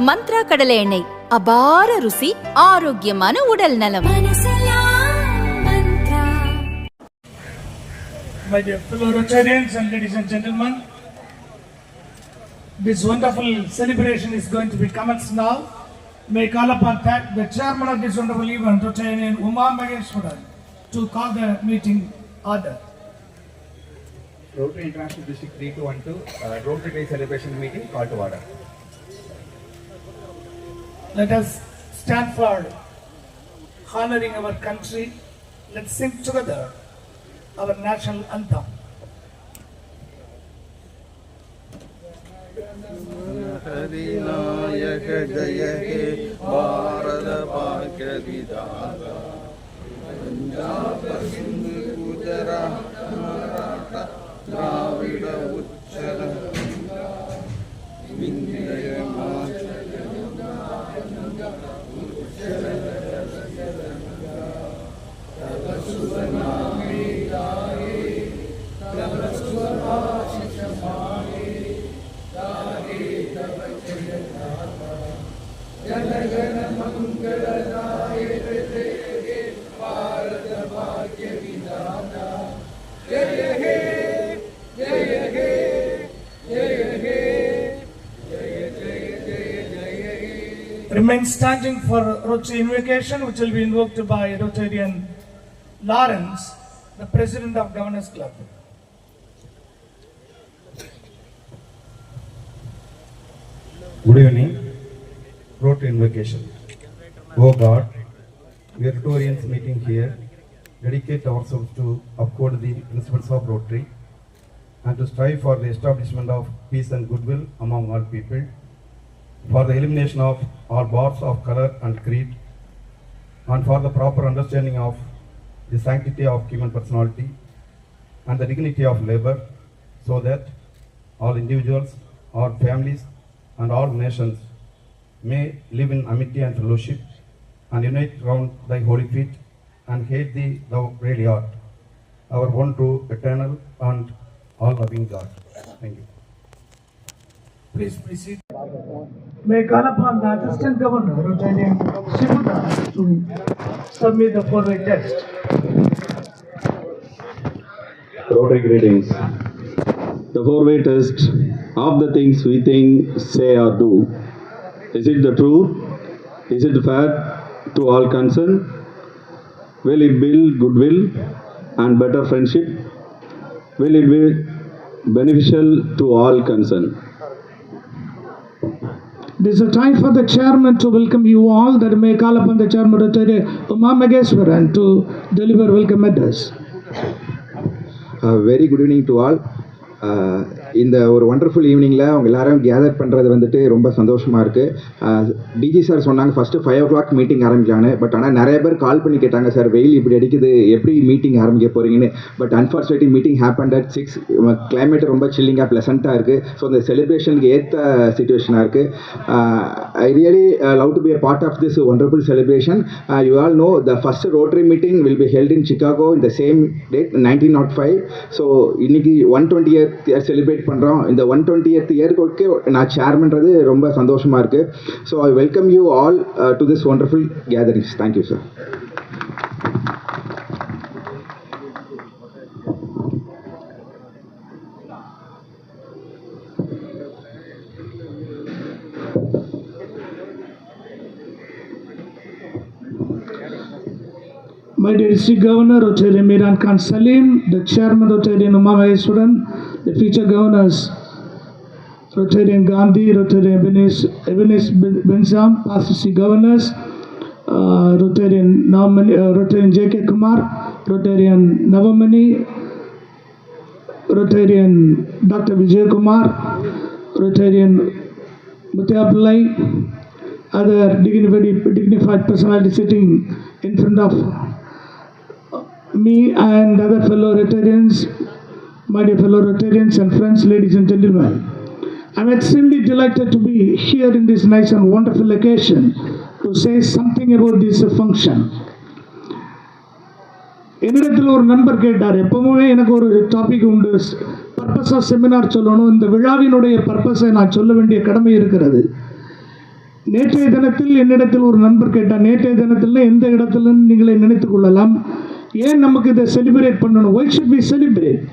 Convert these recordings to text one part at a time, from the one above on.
மந்த்ரா கடலை எண்ணெய், அபார ருசி, ஆரோக்கியமான உடல் நலம். My dear fellow Rotarians and ladies and gentlemen, this wonderful celebration is going to be commenced now. May I call upon the chairman of this wonderful event, Rotarian Uma Maheshwaran, to call the meeting order. Rotary International District 3212 Rotary Day Celebration Meeting called to order. Let us stand for honoring our country. Let's sing together our national anthem. Adinayaka Jaya He Bharata Bhagya Vidhata Punjab Sindh Gujarat Maratha Dravida Uchala Vindhya Remain standing for Rotary invocation, which will be invoked by Rotarian Lawrence, the President of Governors Club. Good evening. Rotary invocation. Oh God, we are Rotarians meeting here, dedicate ourselves to uphold the principles of Rotary and to strive for the establishment of peace and goodwill among all people, for the elimination of all bars of color and creed, and for the proper understanding of the sanctity of human personality and the dignity of labor, so that all individuals, all families, and all nations may live in amity and fellowship and unite round thy holy feet and hate thee, thou really art, our one true, eternal, and all-loving God. Thank you. Please proceed. May I call upon the Assistant Governor, Rotarian Shibudas, to submit the four-way test. Rotary greetings. The four-way test of the things we think, say or do. Is it the truth? Is it fair to all concerned? Will it build goodwill and better friendship? Will it be beneficial to all concerned? This is a time for the chairman to welcome you all. That may call upon the chairman Rotary Uma Maheshwaran to deliver welcome address. Very good evening to all. இந்த ஒரு wonderful ஈவினிங்கில் அவங்க எல்லாரும் gather பண்ணுறது வந்துட்டு ரொம்ப சந்தோஷமாக இருக்குது. டிஜி சார் சொன்னாங்க ஃபஸ்ட்டு 5 o'clock மீட்டிங் ஆரம்பிக்கலான்னு. பட் ஆனால் நிறைய பேர் கால் பண்ணி கேட்டாங்க, சார் வெயில் இப்படி அடிக்குது, எப்படி மீட்டிங் ஆரம்பிக்க போகிறீங்கன்னு. But unfortunately meeting happen at 6. Climate ரொம்ப சில்லிங்காக ப்ளசண்ட்டாக இருக்குது. ஸோ இந்த செலிப்ரேஷனுக்கு ஏற்ற சுச்சுவேஷனாக இருக்குது. I really love to be a part of this wonderful celebration. You all know the first Rotary meeting will be held in Chicago in the same date 1905. So இன்னைக்கு 120th year celebrate பண்ணுறோம். இந்த 120th இயருக்கு நான் சேர்மன்றது ரொம்ப சந்தோஷமாக இருக்குது. So I welcome you all to this wonderful gatherings. Thank you sir. My dear District Governor Rotarian Miran Khan Salim, the Chairman Rotarian Uma Maheshwaran, the future governors Rotarian Gandhi, Rotarian Ebenesh Benzam, past district governors, Rotarian J.K. Kumar, Rotarian Navamani, Rotarian Dr. Vijay Kumar, Rotarian Mutyapillai, other dignified personality sitting in front of me and other fellow Rotarians, my dear fellow Rotarians and friends, ladies and gentlemen. I'm extremely delighted to be here in this nice and wonderful occasion to say something about this function. என்னிடத்தில் ஒரு நண்பர் கேட்டார், எப்பவுமே எனக்கு ஒரு topic உண்டு, purpose of seminar சொல்லணும், இந்த விழாவினுடைய பர்பஸை நான் சொல்ல வேண்டிய கடமை இருக்கிறது. நேற்றைய தினத்தில் என்னிடத்தில் ஒரு நண்பர் கேட்டார், நேற்றைய தினத்தில் எந்த இடத்துல நீங்களே நினைத்துக் கொள்ளலாம், ஏன் நமக்கு இதை செலிப்ரேட் பண்ணணும், why should we celebrate?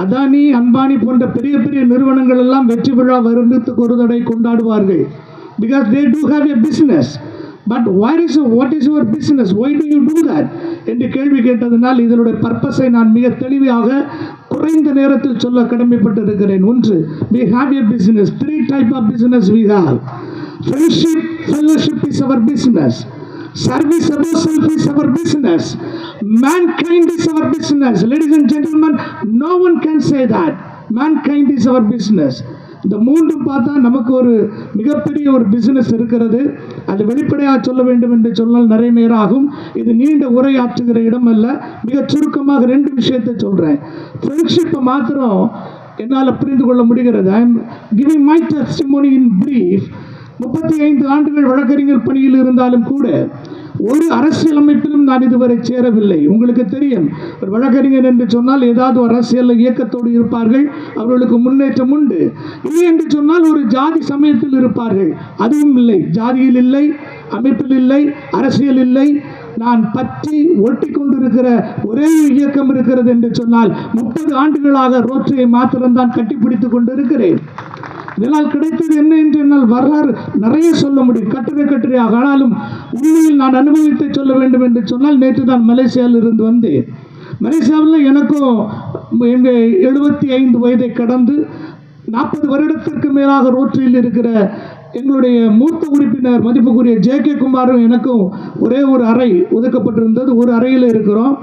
Adani, Ambani போன்ற பெரிய பெரிய நிறுவனங்கள் எல்லாம் வெற்றி விழா வருடத்துக்கு ஒரு தடவை கொண்டாடுவார்கள். Because they do have a business. But what is your business, why do you do that என்று கேள்வி கேட்டதனால் இதனுடைய பர்பஸை நான் மிக தெளிவாக குறைந்த நேரத்தில் சொல்ல கடமைப்பட்டு இருக்கிறேன். ஒன்று, we have a business. 3 type of business we have. Friendship, fellowship is our business. Service above self is our business. Mankind is our business. Ladies and gentlemen, no one can say that. Mankind is our business. இந்த மூன்றும் பார்த்தா நமக்கு ஒரு மிகப்பெரிய ஒரு business இருக்கிறது. அது வெளிப்படையாக சொல்ல வேண்டும் என்று சொன்னால் நிறைய நேரம் ஆகும். இது நீண்ட உரையாற்றுகிற இடம் அல்ல. மிக சுருக்கமாக 2 விஷயத்தை சொல்கிறேன். ஃப்ரெண்ட்ஷிப்பை மாத்திரம் என்னால் புரிந்து கொள்ள முடிகிறது. I am giving my testimony in brief. 35 ஆண்டுகள் வழக்கறிஞர் பணியில் இருந்தாலும் கூட ஒரு அரசியல் அமைப்பிலும் நான் இதுவரை சேரவில்லை. உங்களுக்கு தெரியும், ஒரு வழக்கறிஞர் என்று சொன்னால் ஏதாவது ஒரு அரசியல் இயக்கத்தோடு இருப்பார்கள், அவர்களுக்கு முன்னேற்றம் உண்டு. இல்லை என்று சொன்னால் ஒரு ஜாதி சமயத்தில் இருப்பார்கள், அதுவும் இல்லை. ஜாதியில் இல்லை, அமைப்பில் இல்லை, அரசியல் இல்லை. நான் பற்றி ஒட்டி கொண்டிருக்கிற ஒரே இயக்கம் இருக்கிறது என்று சொன்னால் 30 ஆண்டுகளாக ரோட்டரியை மாத்திரம்தான் கட்டிப்பிடித்துக் கொண்டிருக்கிறேன். இதனால் கிடைத்தது என்ன என்று என்னால் வரலாறு நிறைய சொல்ல முடியும், கட்டுரையாக. ஆனாலும் உண்மையில் நான் அனுபவித்து சொல்ல வேண்டும் என்று சொன்னால், நேற்று தான் மலேசியாவில் இருந்து வந்தேன். மலேசியாவில் எனக்கும் எங்கள் 75 வயதை கடந்து 40 வருடத்திற்கு மேலாக ரோட்டரியில் இருக்கிற எங்களுடைய மூத்த உறுப்பினர் மதிப்புக்குரிய JK குமாரும் எனக்கும் ஒரே ஒரு அறை ஒதுக்கப்பட்டிருந்தது. ஒரு அறையில் இருக்கிறோம்.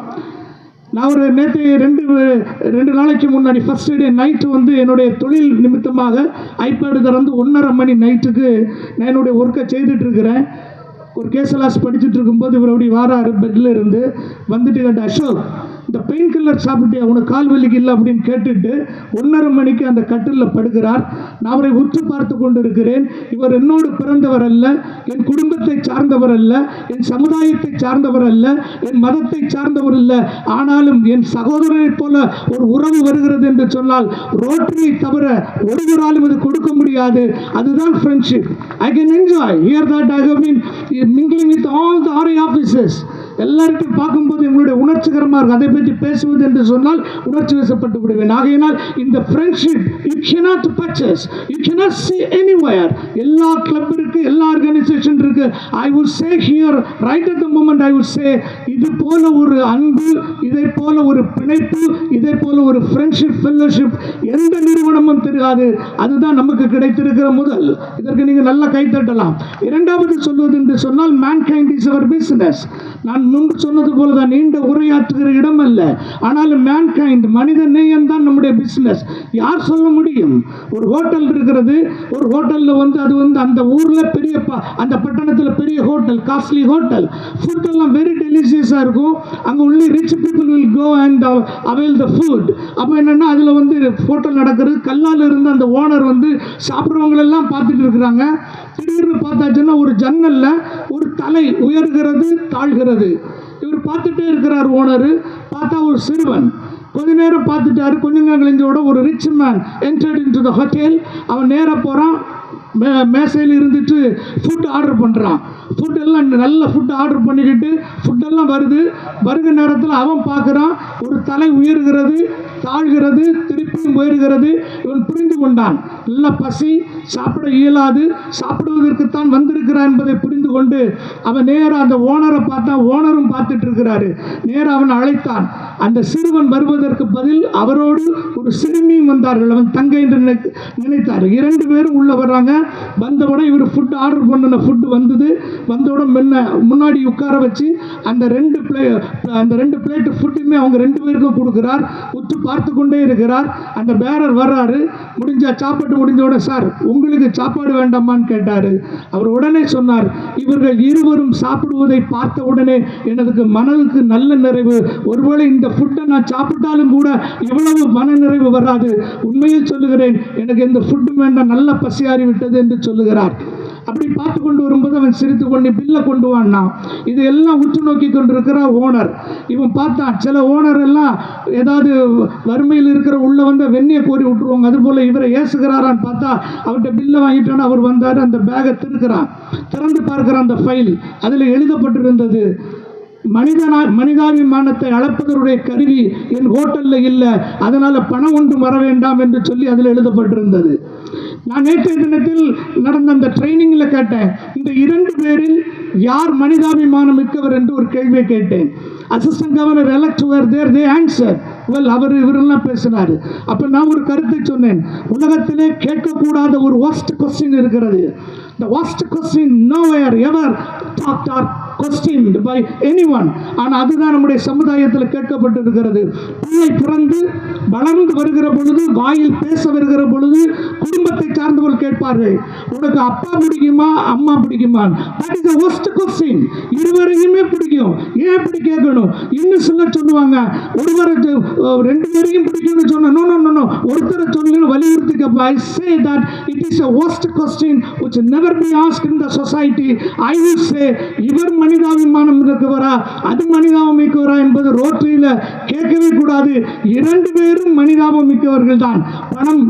நான் ஒரு நேற்று 2 நாளைக்கு முன்னாடி ஃபர்ஸ்ட் டே நைட்டு வந்து என்னுடைய தொழில் நிமித்தமாக ஐபேடு திறந்து 1:30 மணி நைட்டுக்கு நான் என்னுடைய ஒர்க்கை செய்துட்டு இருக்கிறேன். ஒரு கேசலாஸ் படிச்சுட்டு இருக்கும்போது இவர் அப்படி வாராரு, பெட்டில் இருந்து வந்துட்டு கேட்ட, அசோக் இந்த பெயின் கில்லர் சாப்பிட்டியா, உனக்கு கால் வலிக்கு இல்லை அப்படின்னு கேட்டுட்டு 1:30 மணிக்கு அந்த கட்டிலில் படுக்கிறார். நான் அவரை உற்று பார்த்து கொண்டு இருக்கிறேன். இவர் என்னோடு பிறந்தவர் அல்ல, என் குடும்பத்தை சார்ந்தவர் அல்ல, என் சமுதாயத்தை சார்ந்தவர் அல்ல, என் மதத்தை சார்ந்தவர் அல்ல. ஆனாலும் என் சகோதரனை போல ஒரு உறவு வருகிறது என்று சொன்னால் ரோட்டரியை தவிர ஒருவராலும் இது கொடுக்க முடியாது. அதுதான் ஃப்ரெண்ட்ஷிப். I can enjoy here that I have been mingling with all the RI officers. எல்லாருக்கும் பார்க்கும்போது எங்களுடைய உணர்ச்சிகரமாக இருக்கும். அதை பற்றி பேசுவது என்று சொன்னால் உணர்ச்சி வசப்பட்டு விடுவேன். ஆகையினால் இந்த friendship you cannot purchase, you cannot see anywhere. எல்லா கிளப் இருக்கு, எல்லா ஆர்கனைசேஷன் இருக்கு. I would say here right at the moment I would say இது போல ஒரு அன்பு, இதை போல ஒரு பிணைப்பு, இதை போல ஒரு ஃப்ரெண்ட்ஷிப் ஃபெல்லோஷிப் எந்த நிறுவனமும் தெரியாது. அதுதான் நமக்கு கிடைத்திருக்கிற முதல். இதற்கு நீங்கள் நல்லா கைத்தட்டலாம். இரண்டாவது சொல்வது என்று சொன்னால் mankind is our business. நான் முன்பு சொன்னது போல தான் நீண்ட உரையாற்றுகிற இடம் அல்ல. ஆனாலும் மேன்கைண்ட், மனித நேயம் தான் நம்முடைய பிஸ்னஸ். யார் சொல்ல முடியும்? ஒரு ஹோட்டல் இருக்கிறது, ஒரு ஹோட்டலில் வந்து அது வந்து அந்த ஊரில் பெரிய அந்த பட்டணத்தில் பெரிய ஹோட்டல், காஸ்ட்லி ஹோட்டல், ஃபுட் எல்லாம் வெரி டெலிஷியஸாக இருக்கும். அங்கே உள்ள rich people will go and avail the food. அப்போ என்னென்னா அதில் வந்து ஹோட்டல் நடக்கிறது. கல்லால் இருந்து அந்த ஓனர் வந்து சாப்பிட்றவங்களெல்லாம் பார்த்துட்டு இருக்கிறாங்க. திடீர்னு பார்த்தாச்சுன்னா ஒரு ஜன்னல்ல ஒரு தலை உயர்கிறது, தாழ்கிறது. இவர் பார்த்துட்டே இருக்கிறார். ஓனர் பார்த்தா ஒரு சிறுவன் கொஞ்ச நேரம் பார்த்துட்டாரு. கொஞ்சம் கழிஞ்சோட ஒரு rich man entered into the hotel. அவன் நேராக போகிறான், மேசையில் இருந்துட்டு ஃபுட் ஆர்டர் பண்ணுறான். ஃபுட்டெல்லாம் நல்ல ஃபுட் ஆர்டர் பண்ணிக்கிட்டு ஃபுட்டெல்லாம் வருது. வருகிற நேரத்தில் அவன் பார்க்குறான், ஒரு தலை உயர்கிறது, தாழ்கிறது, திருப்பியும் உயர்கிறது. இவன் புரிந்து கொண்டான், நல்ல பசி, சாப்பிட இயலாது, சாப்பிடுவதற்குத்தான் வந்திருக்கிறான் என்பதை புரிந்து கொண்டு அவன் நேராக அந்த ஓனரை பார்த்தா, ஓனரும் பார்த்துட்டு இருக்கிறாரு. நேராக அவன் அழைத்தான். அந்த சிறுவன் வருவதற்கு பதில் அவரோடு ஒரு சிறுமியும் வந்தார்கள். அவன் தங்கை என்று நினைத்தார். 2 பேரும் உள்ள வர்றாங்க. வந்தவுடன் இவர் ஃபுட் ஆர்டர் பண்ணின ஃபுட்டு வந்தது. வந்தவுடன் முன்னாடி உட்கார வச்சு அந்த 2 பிளேட் ஃபுட்டுமே அவங்க 2 பேருக்கும் கொடுக்குறார். உற்று பார்த்து கொண்டே இருக்கிறார். அந்த பேரர் வர்றாரு. சாப்பாடு முடிஞ்சவுடனே, சார் உங்களுக்கு சாப்பாடு வேண்டாமான்னு கேட்டார். அவர் உடனே சொன்னார், இவர்கள் இருவரும் சாப்பிடுவதை பார்த்த உடனே எனக்கு மனதுக்கு நல்ல நிறைவு. ஒருவேளை இந்த ஃபுட்டை நான் சாப்பிட்டாலும் கூட இவ்வளவு மன நிறைவு வராது. உண்மையில் சொல்லுகிறேன், எனக்கு எந்த ஃபுட்டும் வேண்டாம், நல்ல பசியாறி விட்டது என்று சொல்லுகிறார். அப்படி பார்த்து கொண்டு வரும்போது அவன் சிரித்து கொண்டு பில்லை கொண்டு வான்னா. இது எல்லாம் உற்று நோக்கி கொண்டிருக்கிற ஓனர். இவன் பார்த்தான், சில ஓனர் எல்லாம் ஏதாவது வறுமையில் இருக்கிற உள்ள வந்து வெண்ணியை கோரி விட்டுருவாங்க. அதுபோல் இவரை ஏசுகிறாரான்னு பார்த்தா அவர்கிட்ட பில்லை வாங்கிட்டான்னு அவர் வந்தார். அந்த பேகை திறந்து பார்க்குற அந்த ஃபைல் அதில் எழுதப்பட்டிருந்தது, மனிதாபிமானத்தை அளப்பதற்குரிய கருவி என் ஹோட்டலில் இல்லை, அதனால் பணம் ஒன்றும் வர வேண்டாம் என்று சொல்லி அதில் எழுதப்பட்டிருந்தது. நான் நேற்றைய தினத்தில் நடந்த அந்த ட்ரைனிங்கில் கேட்டேன், இந்த 2 பேரில் யார் மனிதாபிமானம் மிக்கவர் என்று ஒரு கேள்வியை கேட்டேன். Assistant governor elect were there, they answer well. இவரெல்லாம் பேசினார். அப்போ நான் ஒரு கருத்தை சொன்னேன், உலகத்திலே கேட்கக்கூடாத ஒரு worst கொஸ்டின் இருக்கிறது. The worst question nowhere ever talked or questioned by anyone. ஆனால் அதுதான் நம்முடைய சமுதாயத்தில் கேட்கப்பட்டிருக்கிறது. பிள்ளை பிறந்து வளர்ந்து வருகிற பொழுது, வாயில் பேச வருகிற பொழுது குடும்பத்தை சார்ந்தவர்கள் கேட்பார்கள், உனக்கு அப்பா பிடிக்குமா அம்மா பிடிக்குமா? That is the worst question. இருவரையுமே பிடிக்கும், ஏன் இப்படி கேட்கணும்? இன்னும் சிலர் சொல்லுவாங்க, ஒருவரை 2 பேரையும் பிடிக்கும்னு சொன்ன, நோ நோ நோ, ஒருத்தரை சொல்லணும் வலியுறுத்தி கேட்ப. I say that it is a worst question which never be asked in the society. I will say, இவர் மனிதாபிமானம் இருக்கவரா அது மனிதாபம் மிக்கவரா என்பது ரோட்டரியில் கேட்கவே கூடாது. 2 பேரும் மனிதாபம் மிக்கவர்கள் தான். பணம்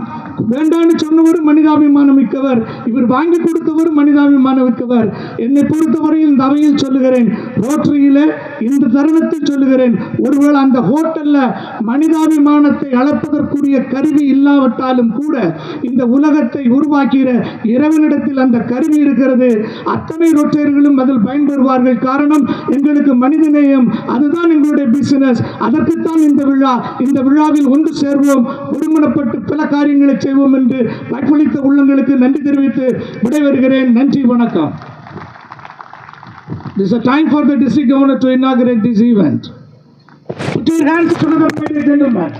வேண்டான்னு சொன்னவர் மனிதாபிமானம் மிக்கவர், இவர் வாங்கி கொடுத்தவர் மனிதாபிமானம் மிக்கவர். என்னை பொறுத்தவரையில் இந்த அவையில் சொல்லுகிறேன், ரோட்டரியில் இந்த தருணத்தில் சொல்லுகிறேன், ஒருவேளை அந்த ஹோட்டலில் மனிதாபிமானத்தை அளப்பதற்குரிய கருவி இல்லாவிட்டாலும் கூட இந்த உலகத்தை உருவாக்கிற இறைவனிடத்தில் அந்த கருவி இருக்கிறது. அத்தனை ரோட்டரியர்களும் அதில் பயன்பெறுவார்கள். காரணம், எங்களுக்கு மனிதநேயம், அதுதான் எங்களுடைய பிசினஸ். அதற்குத்தான் இந்த விழா. இந்த விழாவில் ஒன்று சேர்வோம், ஒருமனப்பட்டு பல காரியங்களை செய்வோம் என்று வாய்ப்பளித்த உள்ளங்களுக்கு நன்றி தெரிவித்து விடைபெறுகிறேன். நன்றி, வணக்கம். This is a time for the district governor to inaugurate this event. Put your hands together, ladies and gentlemen.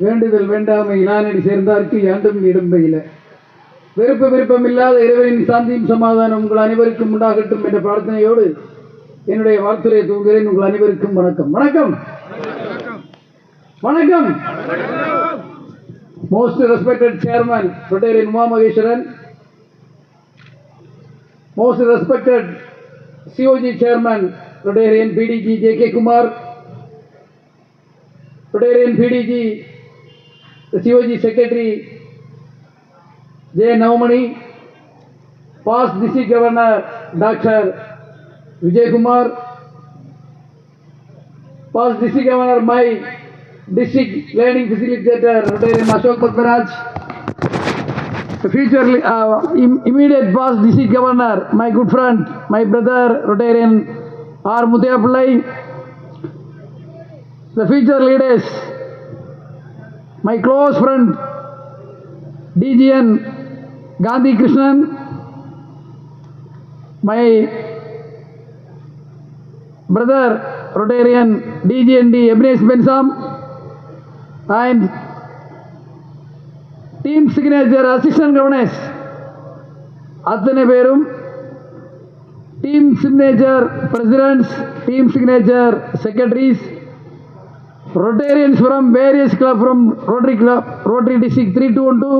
வேண்டுதல் வேண்டாமை நானடி சேர்ந்தார்க்கு யாண்டும் இடம்பையில. விருப்பம் இல்லாத இறைவனின் சாந்தியும் சமாதானம் உங்கள் அனைவருக்கும் உண்டாகட்டும் என்ற பிரார்த்தனையோடு என்னுடைய வாழ்த்துரையை தூங்குகிறேன். உங்கள் அனைவருக்கும் வணக்கம். வணக்கம் வணக்கம். Most respected chairman Rotarian Uma Maheshwaran, most respected COG chairman Rotarian PDG JK Kumar, Rotarian PDG the COG secretary J Navamani, past district governor Dr. Vijay Kumar, past district governor my district learning facilitator Rotarian Ashok Patmaraj, the future immediate past district governor my good friend, my brother Rotarian R. Muthiyapillai, the future leaders, my close friend DGN Gandhi Krishnan, my brother Rotarian DGND Ebnes Bensam, and team signature assistant governors அத்தனை பேரும், team signature presidents, team signature secretaries, Rotarians from various club, from Rotary District 3212,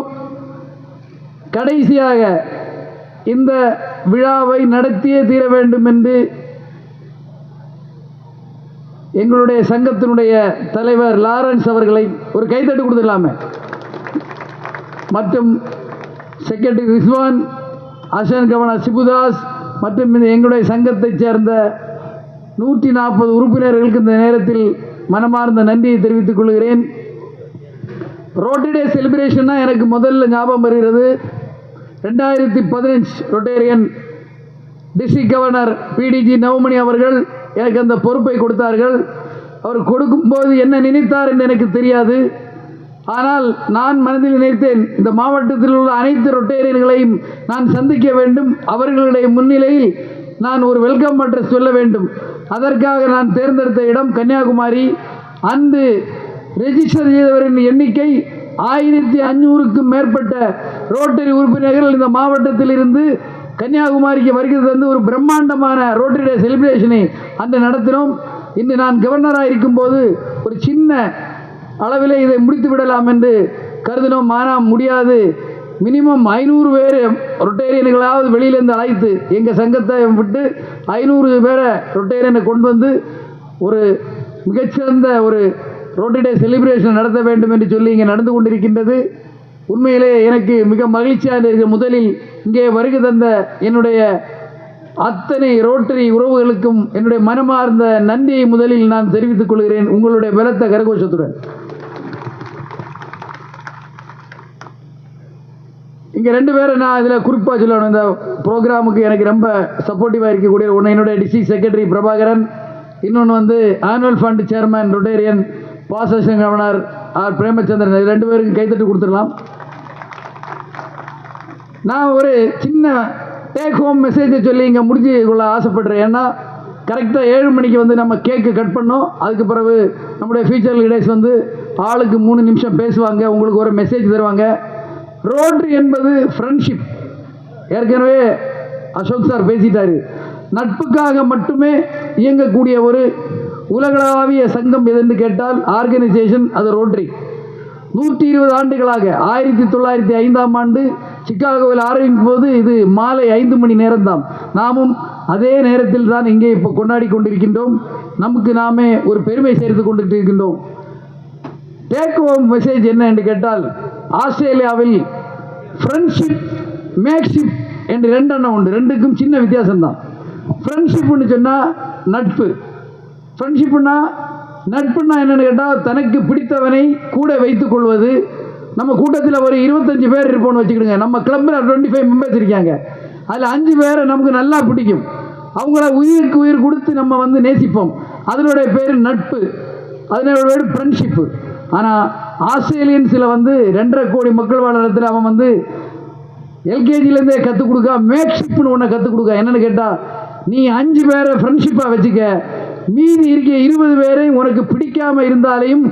கடைசியாக இந்த விழாவை நடத்தியே தீர வேண்டும் என்று எங்களுடைய சங்கத்தினுடைய தலைவர் லாரன்ஸ் அவர்களை ஒரு கைத்தட்டு கொடுத்துடலாமே, மற்றும் செக்ரட்டரி ரிஸ்வான், அசன் கவர்னர் சிபுதாஸ் மற்றும் எங்களுடைய சங்கத்தைச் சேர்ந்த 140 உறுப்பினர்களுக்கு இந்த நேரத்தில் மனமார்ந்த நன்றியை தெரிவித்துக் கொள்கிறேன். ரோட்டரி டே செலிப்ரேஷன்னா எனக்கு முதல்ல ஞாபகம் வருகிறது 2015 ரொட்டேரியன் டிஸ்ட்ரிக்ட் கவர்னர் பிடிஜி நவமணி அவர்கள் எனக்கு அந்த பொறுப்பை கொடுத்தார்கள். அவர் கொடுக்கும்போது என்ன நினைத்தார் என்று எனக்கு தெரியாது. ஆனால் நான் மனதில் நினைத்தேன், இந்த மாவட்டத்தில் உள்ள அனைத்து ரொட்டேரியன்களையும் நான் சந்திக்க வேண்டும், அவர்களுடைய முன்னிலையில் நான் ஒரு வெல்கம் அட்ரஸ் சொல்ல வேண்டும். அதற்காக நான் தேர்ந்தெடுத்த இடம் கன்னியாகுமரி. அன்று ரெஜிஸ்டர் செய்தவரின் எண்ணிக்கை 1500க்கும் மேற்பட்ட ரோட்டரி உறுப்பினர்கள் இந்த மாவட்டத்தில் இருந்து கன்னியாகுமரிக்கு வருகை தந்து ஒரு பிரம்மாண்டமான ரோட்டரி டே செலிப்ரேஷனை அன்று நடத்தினோம். இன்று நான் கவர்னராக இருக்கும்போது ஒரு சின்ன அளவில் இதை முடித்து விடலாம் என்று கருதினோம். ஆனால் முடியாது. மினிமம் 500 பேர் ரொட்டேரியன்களாவது வெளியிலேருந்து அழைத்து எங்கள் சங்கத்தை விட்டு 500 பேரை ரொட்டேரியனை கொண்டு வந்து ஒரு மிகச்சிறந்த ஒரு ரோட்டரி டே செலிப்ரேஷன் நடத்த வேண்டும் என்று சொல்லி இங்கே நடந்து கொண்டிருக்கின்றது. உண்மையிலே எனக்கு மிக மகிழ்ச்சியாக இருக்கிற. முதலில் இங்கே வருகை தந்த என்னுடைய அத்தனை ரோட்டரி உறவுகளுக்கும் என்னுடைய மனமார்ந்த நன்றியை முதலில் நான் தெரிவித்துக் கொள்கிறேன், உங்களுடைய பலத்த கரகோஷத்துடன். இங்கே 2 பேரை நான் இதில் குறிப்பாக சொல்லணும். இந்த ப்ரோக்ராமுக்கு எனக்கு ரொம்ப சப்போர்ட்டிவாக இருக்கக்கூடிய ஒன்று என்னுடைய டிஸ்ட்ரிக்ட் செக்ரட்டரி பிரபாகரன், இன்னொன்று ஆனுவல் ஃபண்ட் சேர்மன் ரொட்டேரியன் பாசேஷன் கவர்னர் ஆர் பிரேமச்சந்திரன். 2 பேருக்கும் கைத்தட்டு கொடுத்துடலாம். நான் ஒரு சின்ன டேக் ஹோம் மெசேஜை சொல்லி இங்கே முடிச்சு கொள்ள ஆசைப்படுறேன். ஏன்னா கரெக்டாக 7 மணிக்கு நம்ம கேக்கு கட் பண்ணோம். அதுக்கு பிறகு நம்முடைய ஃபியூச்சர் லீடர்ஸ் ஆளுக்கு 3 நிமிஷம் பேசுவாங்க, உங்களுக்கு ஒரு மெசேஜ் தருவாங்க. ரோட்டரி என்பது ஃப்ரெண்ட்ஷிப். ஏற்கனவே அசோக் சார் பேசிட்டாரு. நட்புக்காக மட்டுமே இயங்கக்கூடிய ஒரு உலகளாவிய சங்கம் எதுன்னு கேட்டால் ஆர்கனைசேஷன் அது ரோட்டரி. 120 ஆண்டுகளாக 1905ஆம் ஆண்டு சிக்காகோவில் ஆரம்பிக்கும் போது இது மாலை 5 மணி நேரம்தான். நாமும் அதே நேரத்தில் தான் இங்கே இப்போ கொண்டாடி கொண்டிருக்கின்றோம். நமக்கு நாமே ஒரு பெருமை சேர்த்து கொண்டு இருக்கின்றோம். டேக் ஹோம் மெசேஜ் என்ன என்று கேட்டால், ஆஸ்திரேலியாவில் ஃப்ரெண்ட்ஷிப் மேக்ஷிப் என்று 2 எண்ணம் உண்டு. 2க்கும் சின்ன வித்தியாசம்தான். ஃப்ரெண்ட்ஷிப்னு சொன்னால் நட்பு. நட்புன்னா என்னென்னு கேட்டால், தனக்கு பிடித்தவனை கூட வைத்துக் கொள்வது. நம்ம கூட்டத்தில் ஒரு 25 பேர் இருப்போம்னு வச்சுக்கிடுங்க. நம்ம கிளப்பில் 25 மெம்பர்ஸ் இருக்காங்க. அதில் 5 பேரை நமக்கு நல்லா பிடிக்கும். அவங்கள உயிருக்கு உயிர் கொடுத்து நம்ம நேசிப்போம். அதனுடைய பேர் நட்பு, அதனுடைய பேர் ஃப்ரெண்ட்ஷிப்பு. ஆனால் ஆஸ்திரேலியன்ஸில் 2.5 கோடி மக்கள் வாழ்றதுல அவன் எல்கேஜிலேருந்தே கற்றுக் கொடுக்க மேக்ஷிப்னு ஒன்று கற்றுக் கொடுக்க. என்னென்னு கேட்டால், நீ 5 பேரை ஃப்ரெண்ட்ஷிப்பாக வச்சுக்க, மீதி இருக்க 20 பேரை உனக்கு பிடிக்காமல் இருந்தாலையும்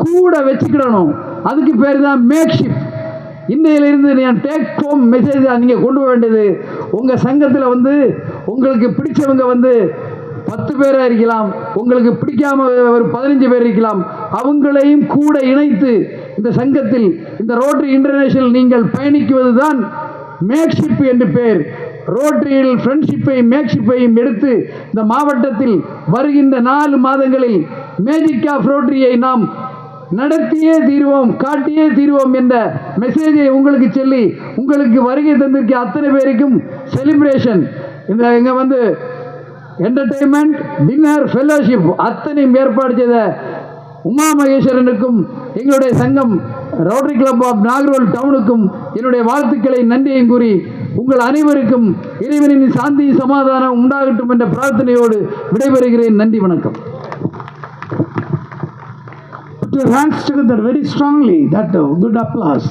கூட வச்சுக்கிடணும். அதுக்கு பேர் தான் மேக்ஷிப். இன்றையிலிருந்து நான் டேக் ஹோம் மெசேஜ் நீங்கள் கொண்டு போக வேண்டியது, உங்கள் சங்கத்தில் உங்களுக்கு பிடிச்சவங்க 10 பேராக இருக்கலாம், உங்களுக்கு பிடிக்காம ஒரு 15 பேர் இருக்கலாம். அவங்களையும் கூட இணைத்து இந்த சங்கத்தில், இந்த ரோட்டரி இன்டர்நேஷனல் நீங்கள் பயணிக்குவது தான் மேக்ஷிப் என்று பேர். ரோட்டரியில் ஃப்ரெண்ட்ஷிப்பையும் மேக்ஷிப்பையும் எடுத்து இந்த மாவட்டத்தில் வருகின்ற 4 மாதங்களில் மேஜிக் ஆஃப் ரோட்டரியை நாம் நடத்தியே தீர்வோம், காட்டியே தீர்வோம் என்ற மெசேஜை உங்களுக்கு சொல்லி, உங்களுக்கு வருகை தந்திருக்க அத்தனை பேருக்கும் செலிப்ரேஷன், இந்த இங்கே என்டர்டெயின்மெண்ட், டின்னர், ஃபெல்லோஷிப் அத்தனையும் ஏற்பாடு செய்த உமா மகேஸ்வரனுக்கும் எங்களுடைய சங்கம் ரோட்டரி கிளப் ஆஃப் நாகர்கோவில் டவுனுக்கும் என்னுடைய வாழ்த்துக்களை நன்றியையும் கூறி, உங்கள் அனைவருக்கும் இறைவனின் சாந்தி சமாதானம் உண்டாகட்டும் என்ற பிரார்த்தனையோடு விடைபெறுகிறேன். நன்றி, வணக்கம். Put your hands together very strongly. That good applause.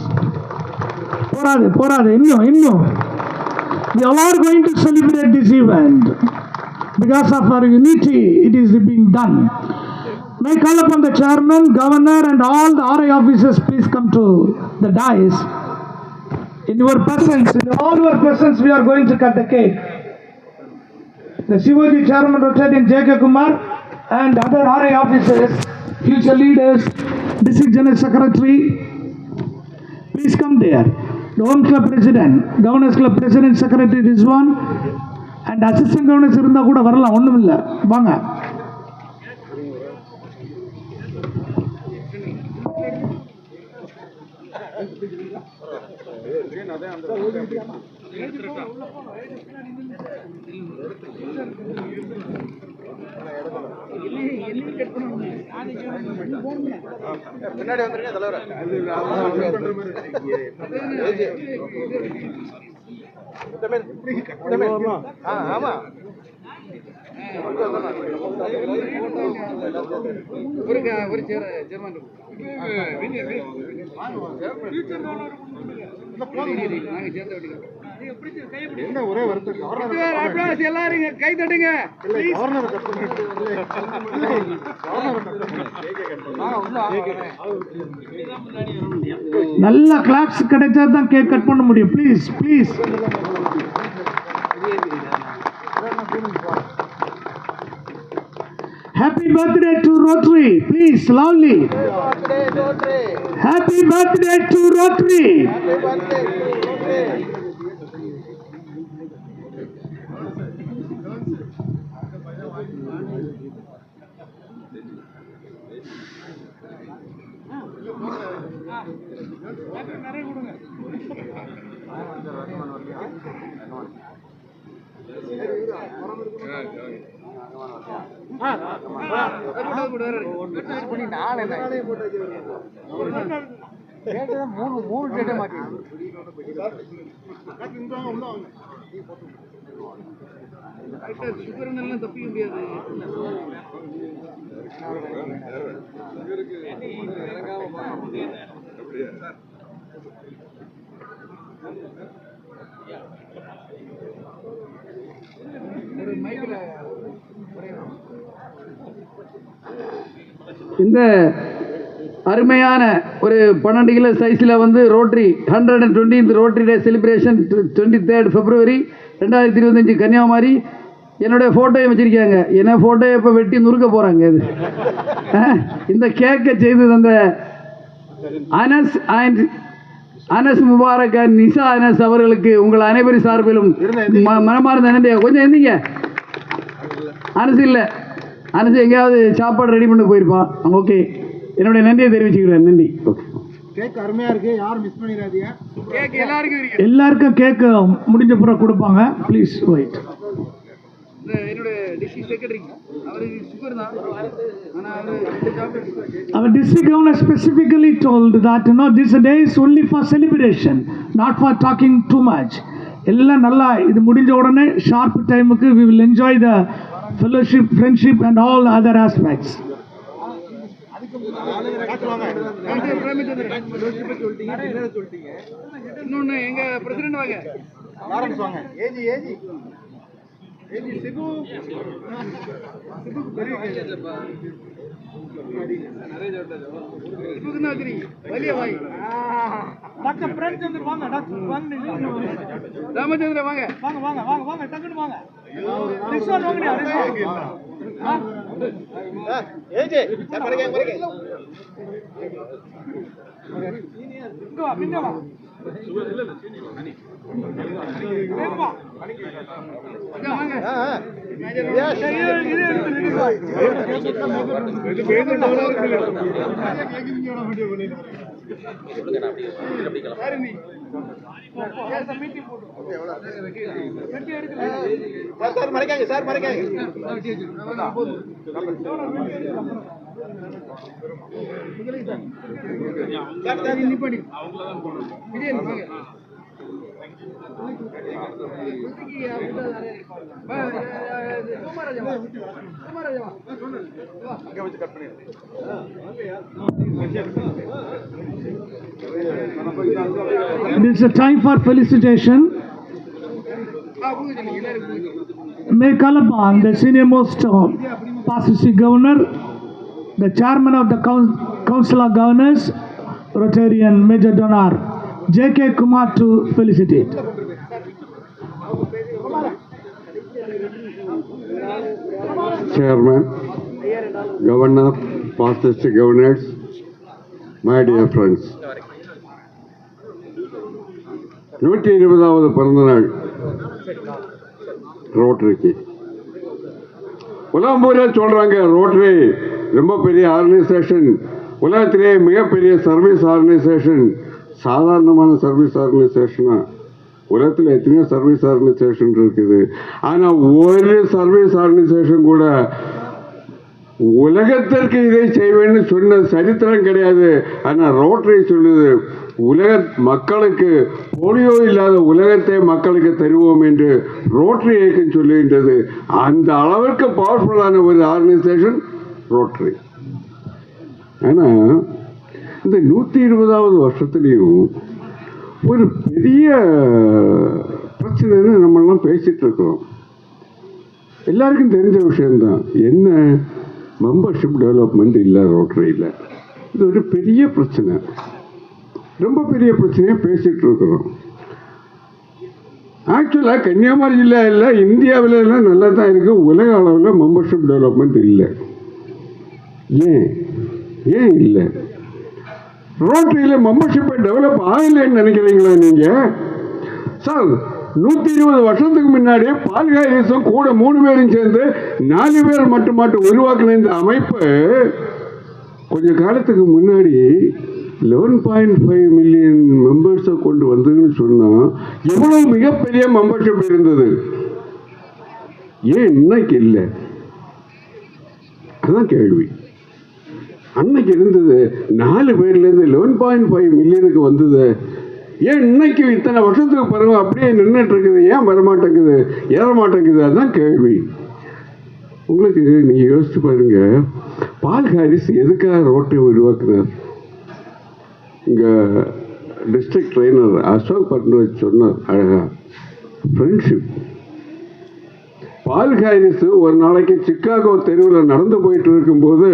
போராது இன்னும். We all are going to celebrate this event. Because of our unity, it is being done. May I call upon the chairman, governor and all the RI officers, please come to the dais. In all your presence, we are going to cut the cake. The Shivaji chairman, Rotarian J.K. Kumar, and other RI officers, future leaders, district general secretary, please come there. The Home Club president, Governors Club president, secretary Rizwan, and assistant governors இருந்தா கூட வரலாம், ஒண்ணும் இல்ல, வாங்க. பின்னாடி வந்துருங்க தலைவர். ஆமா ஒரே வருத்தம் எல்லாரும் கை தட்டுங்க. நல்ல கிளாப்ஸ் கிடைச்சா தான் கேக் கட் பண்ண முடியும். Please Happy birthday to Rotary. Please, loudly. Happy birthday to Rotary. தப்பிக்க முடியாது. இந்த அருமையான ஒரு 12 கிலோ சைஸில் வந்து Rotary 120th Rotary day celebration 23rd February 2025 Kanyakumari. என்னுடைய ஃபோட்டோயும் வச்சுருக்காங்க. என்ன ஃபோட்டோயை இப்போ வெட்டி நுறுக்க போகிறாங்க. இது இந்த கேக்கை செய்து தந்த அனஸ் முபாரக் அண்ட் நிசா அனஸ் அவர்களுக்கு உங்கள் அனைவரின் சார்பிலும் மனமார்ந்த நன்றி. கொஞ்சம் எந்திங்க. அனசு இல்லை, அனசு எங்கேயாவது சாப்பாடு ரெடி பண்ணி போயிருப்பான். ஓகே, என்னுடைய நன்றியை தெரிவிச்சுக்கிறேன். நன்றி. ஓகே, கேக் அருமையா இருக்கு, யாரும் மிஸ் பண்ணிடாதீங்க. கேக் எல்லாருக்கும் கேக் முடிஞ்ச பிறகு கொடுப்பாங்க. Please wait. என்னோட டிஸ்ட்ரிக்ட் செக்ரட்டரி அவர் சுகர் தான். Our district governor specifically told that this day is only for celebration, not for talking too much. எல்லாம் நல்லா இது முடிஞ்ச உடனே ஷார்ப் டைமுக்கு we will enjoy the fellowship, friendship and all other aspects. இன்னொன்னு எங்க பிரசிடென்ட் வாங்க, லாரன்ஸ் வாங்க. AG AG AG Sibu Sibu பெரிய വലിയ വായി டாக்டர் பிரெண்ட்ஸ் வந்து வாங்க. டாக்டர் வாங்க, ராமச்சந்திரன் வாங்க வாங்க வாங்க வாங்க வாங்க டக்குனு வாங்க. ரிஸ்வான் வாங்கடா. ஏஜே சார் வரங்க வரங்க. இங்க வா, பின்ன வா. வேப்பா வாங்க. சார் மறைக்காங்க, சார் மறைக்காங்க. It is a time for felicitation. May call upon the senior most past district governor, the chairman of the Council of Governors, Rotarian Major Donor J.K. Kumar to felicitate. Chairman, Governor, past district governors, my dear friends. 120வது பிறந்த நாள் ரோட்டரிக்கு. உலகம் பூரா சொல்றாங்க rotary ரொம்ப பெரிய organisation, உலகத்திலே மிகப்பெரிய service organisation. சாதாரணமான சர்வீஸ் ஆர்கனைசேஷனா? உலகத்தில் எத்தனையோ சர்வீஸ் ஆர்கனைசேஷன் இருக்குது. ஆனால் ஒரு சர்வீஸ் ஆர்கனைசேஷன் கூட உலகத்திற்கு இதை செய்வேன்னு சொன்ன சரித்திரம் கிடையாது. ஆனால் ரோட்டரி சொல்லுது, உலக மக்களுக்கு போலியோ இல்லாத உலகத்தை மக்களுக்கு தருவோம் என்று ரோட்டரி இயக்கம் சொல்லுகின்றது. அந்த அளவிற்கு பவர்ஃபுல்லான ஒரு ஆர்கனைசேஷன் ரோட்டரி. ஆனால் இந்த 120வது வருஷத்துலேயும் ஒரு பெரிய பிரச்சனைன்னு நம்மளாம் பேசிகிட்டு இருக்கிறோம். எல்லாருக்கும் தெரிஞ்ச விஷயம்தான். என்ன? மெம்பர்ஷிப் டெவலப்மெண்ட் இல்லை ரோட்டரியில். இது ஒரு பெரிய பிரச்சனை, ரொம்ப பெரிய பிரச்சனையை பேசிகிட்டு இருக்கிறோம். ஆக்சுவலாக கன்னியாகுமரி ஜில்லா இல்லை, இந்தியாவில் எல்லாம் நல்லா தான் இருக்குது. உலக அளவில் மெம்பர்ஷிப் டெவலப்மெண்ட் இல்லை. ஏன் இல்லை? ரோட்டரியில் மெம்பர்ஷிப்பை டெவலப் ஆகலைன்னு நினைக்கிறீங்களா நீங்கள்? சார் 120 வருஷத்துக்கு முன்னாடியே பால்காரிசம் கூட 3 பேரும் சேர்ந்து 4 பேர் மட்டும் உருவாக்கின இந்த அமைப்பு கொஞ்ச காலத்துக்கு முன்னாடி 11.5 மில்லியன் மெம்பர்ஸை கொண்டு வந்ததுன்னு சொன்னால் எவ்வளவு மிகப்பெரிய மெம்பர்ஷிப் இருந்தது. ஏன் இன்னைக்கு இல்லை? அதுதான் கேள்வி. அன்னைக்கு இருந்தது 4 பேர்லேருந்து 11.5 மில்லியனுக்கு வந்தது. ஏன் இன்னைக்கு இத்தனை வருஷத்துக்கு பிறகு அப்படியே நின்றுட்டு இருக்குது? ஏன் வரமாட்டேங்குது, ஏற மாட்டேங்குது? அதுதான் கேள்வி. உங்களுக்கு நீங்கள் யோசிச்சு பாருங்க, பால் ஹாரிஸ் எதுக்காக ரோட்டை உருவாக்குனார்? இங்கே டிஸ்ட்ரிக்ட் ட்ரெயினர் அசோக் பட்நாயக் சொன்னார் அழகா, ஃப்ரெண்ட்ஷிப். பால் ஹாரிஸ் ஒரு நாளைக்கு சிக்காகோ தெருவில் நடந்து போயிட்டு இருக்கும்போது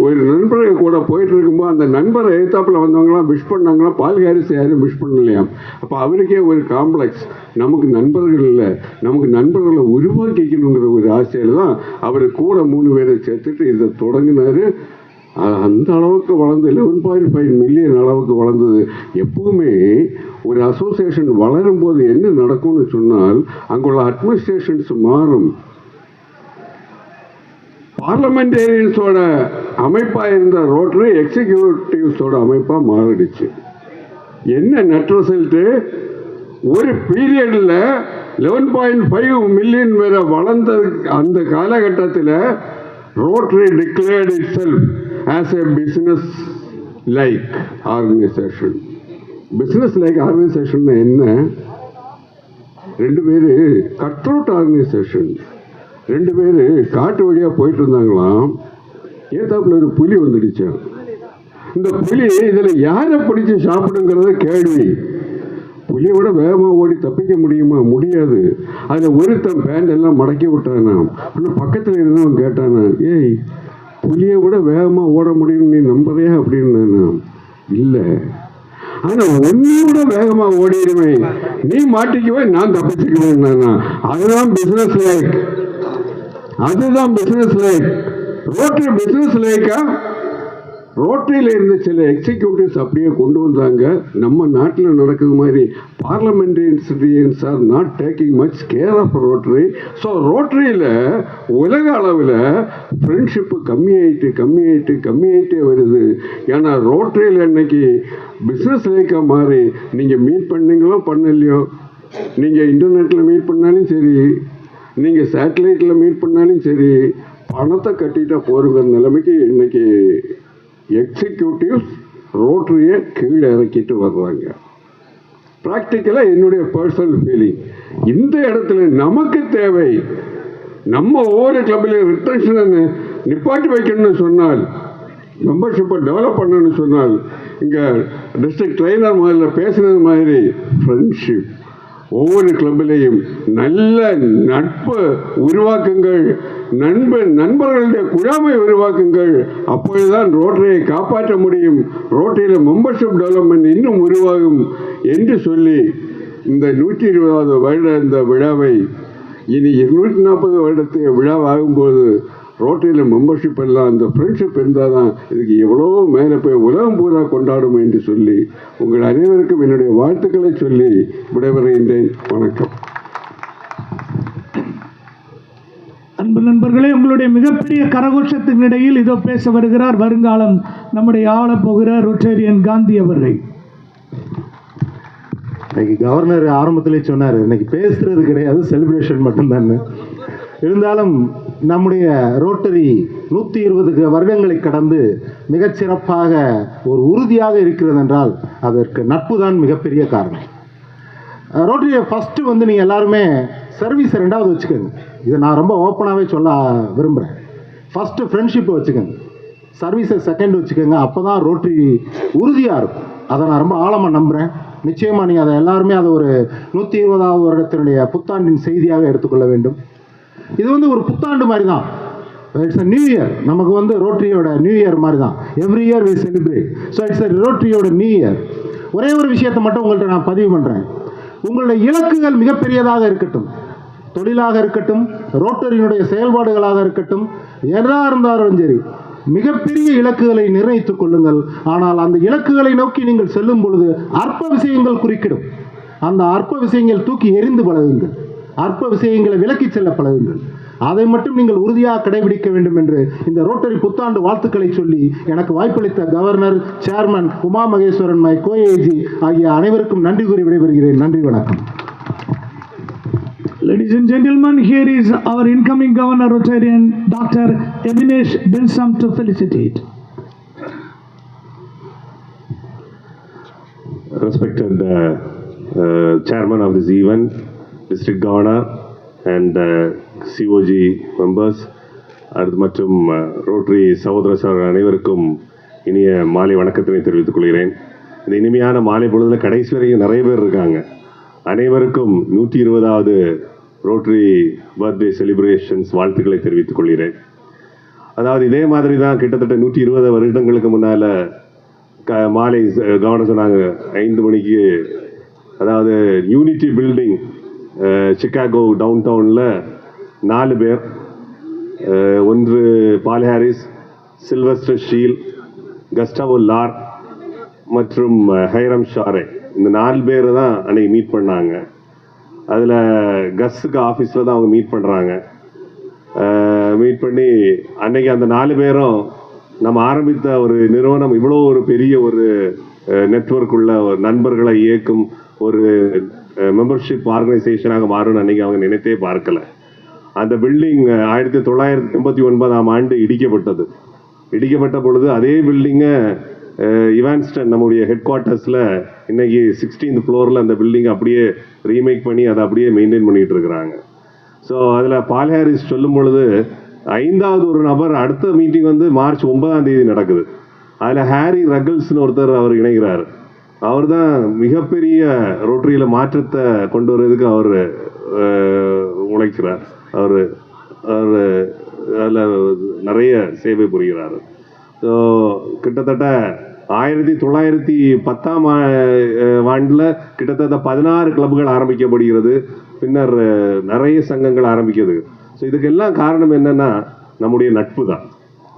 ஒரு நண்பரை கூட போயிட்டு இருக்கும்போது அந்த நண்பரை எழுத்தாப்பில் வந்தவங்களாம் விஷ் பண்ணாங்களாம், பால் ஹாரிஸ் யாரும் விஷ் பண்ணலையாம். அப்போ அவருக்கே ஒரு காம்ப்ளெக்ஸ், நமக்கு நண்பர்கள் இல்லை, நமக்கு நண்பர்களை உருவாக்கிக்கணுங்கிற ஒரு ஆசையில் தான் அவர் கூட 3 பேரை சேர்த்துட்டு இதை தொடங்கினார். அந்த அளவுக்கு வளர்ந்து 11.5 மில்லியன் அளவுக்கு வளர்ந்தது. எப்பவுமே ஒரு அசோசியேஷன் வளரும் போது என்ன நடக்கும்னு சொன்னால் அங்குள்ள அட்மினிஸ்ட்ரேஷன்ஸ் மாறும். பார்லமெண்டேரியன்ஸோட அமைப்பாக இருந்த ரோட்டரி எக்ஸிக்யூட்டிவ்ஸோட அமைப்பாக மாறிடுச்சு. என்ன நெட் ரிசல்ட்டு? ஒரு பீரியடில் 11.5 மில்லியன் வரை வளர்ந்த அந்த காலகட்டத்தில் rotary declared itself as a business-like organization. Business-like organization என்ன? 2 பேர் கட்ரோட் ஆர்கனைசேஷன். 2 பேர் காட்டு வழியாக போயிட்டு இருந்தாங்களாம். ஏத்தாப்புல ஒரு புலி வந்துடுச்சான். இந்த புலி இதில் யாரை பிடிச்சி சாப்பிடுங்கிறத கேள்வி. புலியை விட வேகமாக ஓடி தப்பிக்க முடியுமா? முடியாது. அதில் ஒருத்தன் பேண்ட் எல்லாம் மடக்கி விட்டானாம். ஆனால் பக்கத்தில் இருந்தவன் கேட்டானா, ஏய் புலியை விட வேகமாக ஓட முடியும்னு நீ நம்புறியா அப்படின்னு. இல்லை, ஆனால் ஒன்னோட வேகமாக ஓடிடுவேன், நீ மாட்டிக்குவேன், நான் தப்பிச்சுக்குவேன். அதுதான் பிஸ்னஸ் லைக். அதுதான் பிஸ்னஸ் லைக். ரோட்டரி பிஸ்னஸ் லைக்கா? ரோட்டரியில் இருந்த சில எக்ஸிக்யூட்டிவ்ஸ் அப்படியே கொண்டு வந்தாங்க. நம்ம நாட்டில் நடக்குது மாதிரி parliamentarians are not taking much care of Rotary. So ரோட்டரியில் உலக அளவில் ஃப்ரெண்ட்ஷிப்பு கம்மியாயிட்டே வருது. ஏன்னா ரோட்டரியில் இன்னைக்கு பிஸ்னஸ் லைக்காக மாறி நீங்கள் மீட் பண்ணீங்களோ பண்ணலையோ, நீங்கள் இன்டர்நெட்டில் மீட் பண்ணாலும் சரி, நீங்கள் சேட்டலைட்டில் மீட் பண்ணாலும் சரி, பணத்தை கட்டிட்டா போகிற நிலைமைக்கு இன்னைக்கு எக்ஸிக்யூட்டிவ்ஸ் ரோட்டரியை கீழே இறக்கிட்டு வர்றாங்க. ப்ராக்டிக்கலாக என்னுடைய பர்சனல் ஃபீலிங், இந்த இடத்துல நமக்கு தேவை, நம்ம ஒவ்வொரு கிளப்பில் ரிட்டன்ஷனை நிப்பாட்டி வைக்கணும்னு சொன்னால், மெம்பர்ஷிப்பை டெவலப் பண்ணணும்னு சொன்னால், இங்கே டிஸ்ட்ரிக்ட் ட்ரெயினர் முதல்ல பேசுனது மாதிரி ஃப்ரெண்ட்ஷிப், ஒவ்வொரு கிளப்பிலையும் நல்ல நட்பு உருவாக்குங்கள், நண்பர்களுடைய குழாமை உருவாக்குங்கள். அப்பொழுதுதான் ரோட்டரியை காப்பாற்ற முடியும், ரோட்டரியில் மெம்பர்ஷிப் டெவலப்மெண்ட் இன்னும் உருவாகும் என்று சொல்லி இந்த 120வது வருட இந்த விழாவை இனி 240 வருடத்துக்கு விழாவாகும்போது ரோட்டரியில் மெம்பர்ஷிப் எல்லாம் அந்த ஃப்ரெண்ட்ஷிப் இருந்தால் தான் இதுக்கு எவ்வளோ மேலே போய் உலகம் பூரா கொண்டாடும் என்று சொல்லி உங்கள் அனைவருக்கும் என்னுடைய வாழ்த்துக்களை சொல்லி விடைபெறுகின்றேன். வணக்கம். அன்பு நண்பர்களே, உங்களுடைய மிகப்பெரிய கரகோஷத்தின் இடையில் இதோ பேச வருகிறார் வருங்காலம் நம்முடைய ஆளப்போகிற ரோட்டரியன் காந்தி அவர்கள். இன்னைக்கு கவர்னர் ஆரம்பத்திலே சொன்னார், இன்னைக்கு பேசுறது கிடையாது, செலிப்ரேஷன் மட்டும்தான். இருந்தாலும் நம்முடைய ரோட்டரி 120 வருடங்களை கடந்து மிகச்சிறப்பாக ஒரு உறுதியாக இருக்கிறது என்றால் அதற்கு நட்பு தான் மிகப்பெரிய காரணம். ரோட்டரியை ஃபஸ்ட்டு நீங்கள் எல்லாருமே சர்வீஸை 2வது வச்சுக்கோங்க. இதை நான் ரொம்ப ஓப்பனாகவே சொல்ல விரும்புகிறேன். ஃபஸ்ட்டு ஃப்ரெண்ட்ஷிப்பை வச்சுக்கோங்க, சர்வீஸை 2nd வச்சுக்கோங்க. அப்போ தான் ரோட்டரி உறுதியாக இருக்கும். அதை நான் ரொம்ப ஆழமாக நம்புகிறேன். நிச்சயமாக நீங்கள் அதை எல்லாருமே அதை ஒரு 120வது வருடத்தினுடைய புத்தாண்டின் செய்தியாக எடுத்துக்கொள்ள வேண்டும். இது ஒரு புத்தாண்டு மாதிரி தான். It's a new year. நமக்கு ரோட்டரியோட நியூ இயர் மாதிரி தான். Every year we celebrate. So it's a ரோட்டரியோட நியூ இயர். ஒரே ஒரு விஷயத்தை மட்டும் உங்கள்கிட்ட நான் பதிவு பண்ணுறேன். உங்களுடைய இலக்குகள் மிகப்பெரியதாக இருக்கட்டும், தொழிலாக இருக்கட்டும், ரோட்டரியினுடைய செயல்பாடுகளாக இருக்கட்டும், எதாக இருந்தாலும் சரி, மிகப்பெரிய இலக்குகளை நிர்ணயித்துக் கொள்ளுங்கள். ஆனால் அந்த இலக்குகளை நோக்கி நீங்கள் செல்லும் பொழுது அற்ப விஷயங்கள் குறுக்கிடும். அந்த அற்ப விஷயங்கள் தூக்கி எறிந்து பழகுங்கள். அற்ப விஷயங்களை விலக்கி செல்ல பழகுங்கள். அதை மட்டும் நீங்கள் உறுதியாக கடைபிடிக்க வேண்டும் என்று இந்த ரோட்டரி புத்தாண்டு வாழ்த்துக்களை சொல்லி எனக்கு வாய்ப்பளித்த governor, chairman Uma Maheswaran, my கோஏஜி ஆகிய அனைவருக்கும் நன்றி கூறி விடைபெறுகிறேன். நன்றி, வணக்கம். Ladies and gentlemen, here is our incoming Governor Rotarian, Dr. Evinesh Bilsam, to felicitate. Respected Chairman of this event, District Governor and COG members, மற்றும் ரோட்டரி சகோதர அனைவருக்கும் இனிய மாலை வணக்கத்தினை தெரிவித்துக் கொள்கிறேன். இந்த இனிமையான மாலை பொழுதுல கடைசி வரைக்கும் நிறைய பேர் இருக்காங்க. அனைவருக்கும் 120வது ரோட்டரி பர்த்டே செலிப்ரேஷன்ஸ் வாழ்த்துக்களை தெரிவித்துக் கொள்கிறேன். அதாவது இதே மாதிரி தான் கிட்டத்தட்ட 120 வருடங்களுக்கு முன்னால் மாலை கவனம் சொன்னாங்க 5 மணிக்கு, அதாவது யூனிட்டி பில்டிங் சிகாகோ டவுன் டவுனில் 4 பேர், ஒன்று பால் ஹாரிஸ், சில்வஸ்டர் ஷீல், கஸ்டாவோ லார் மற்றும் ஹைரம் ஷாரே, இந்த 4 பேர் தான் அன்னைக்கு மீட் பண்ணாங்க. அதில் கஸ்ஸுக்கு ஆஃபீஸில் தான் அவங்க மீட் பண்ணுறாங்க. மீட் பண்ணி அன்னைக்கு அந்த 4 பேரும் நம்ம ஆரம்பித்த ஒரு நிறுவனம் இவ்வளோ ஒரு பெரிய ஒரு நெட்வொர்க் உள்ள ஒரு நண்பர்களை இயக்கும் ஒரு மெம்பர்ஷிப் ஆர்கனைசேஷனாக மாறும்னு அன்னைக்கு அவங்க நினைத்தே பார்க்கல. அந்த பில்டிங் 1989ஆம் ஆண்டு இடிக்கப்பட்டது. இடிக்கப்பட்ட பொழுது அதே பில்டிங்கை இவான்ஸ்டன் நம்முடைய ஹெட் குவார்ட்டர்ஸில் இன்னைக்கு 16th ஃப்ளோரில் அந்த பில்டிங் அப்படியே ரீமேக் பண்ணி அதை அப்படியே மெயின்டைன் பண்ணிகிட்டு இருக்கிறாங்க. ஸோ அதில் பால் ஹாரிஸ் சொல்லும் பொழுது 5வது ஒரு நபர் அடுத்த மீட்டிங் வந்து மார்ச் 9ஆம் தேதி நடக்குது. அதில் ஹாரி ரகல்ஸ்னு ஒருத்தர் அவர் இணைகிறார். அவர் தான் மிகப்பெரிய ரோட்டரியில் மாற்றத்தை கொண்டு வர்றதுக்கு அவர் உழைக்கிறார். அவர் அதில் நிறைய சேவை புரிகிறார். ஸோ கிட்டத்தட்ட 1910ஆம் ஆண்டில் கிட்டத்தட்ட 16 கிளப்புகள் ஆரம்பிக்கப்படுகிறது. பின்னர் நிறைய சங்கங்கள் ஆரம்பிக்கிறது. ஸோ இதுக்கெல்லாம் காரணம் என்னன்னா நம்முடைய நட்பு தான்.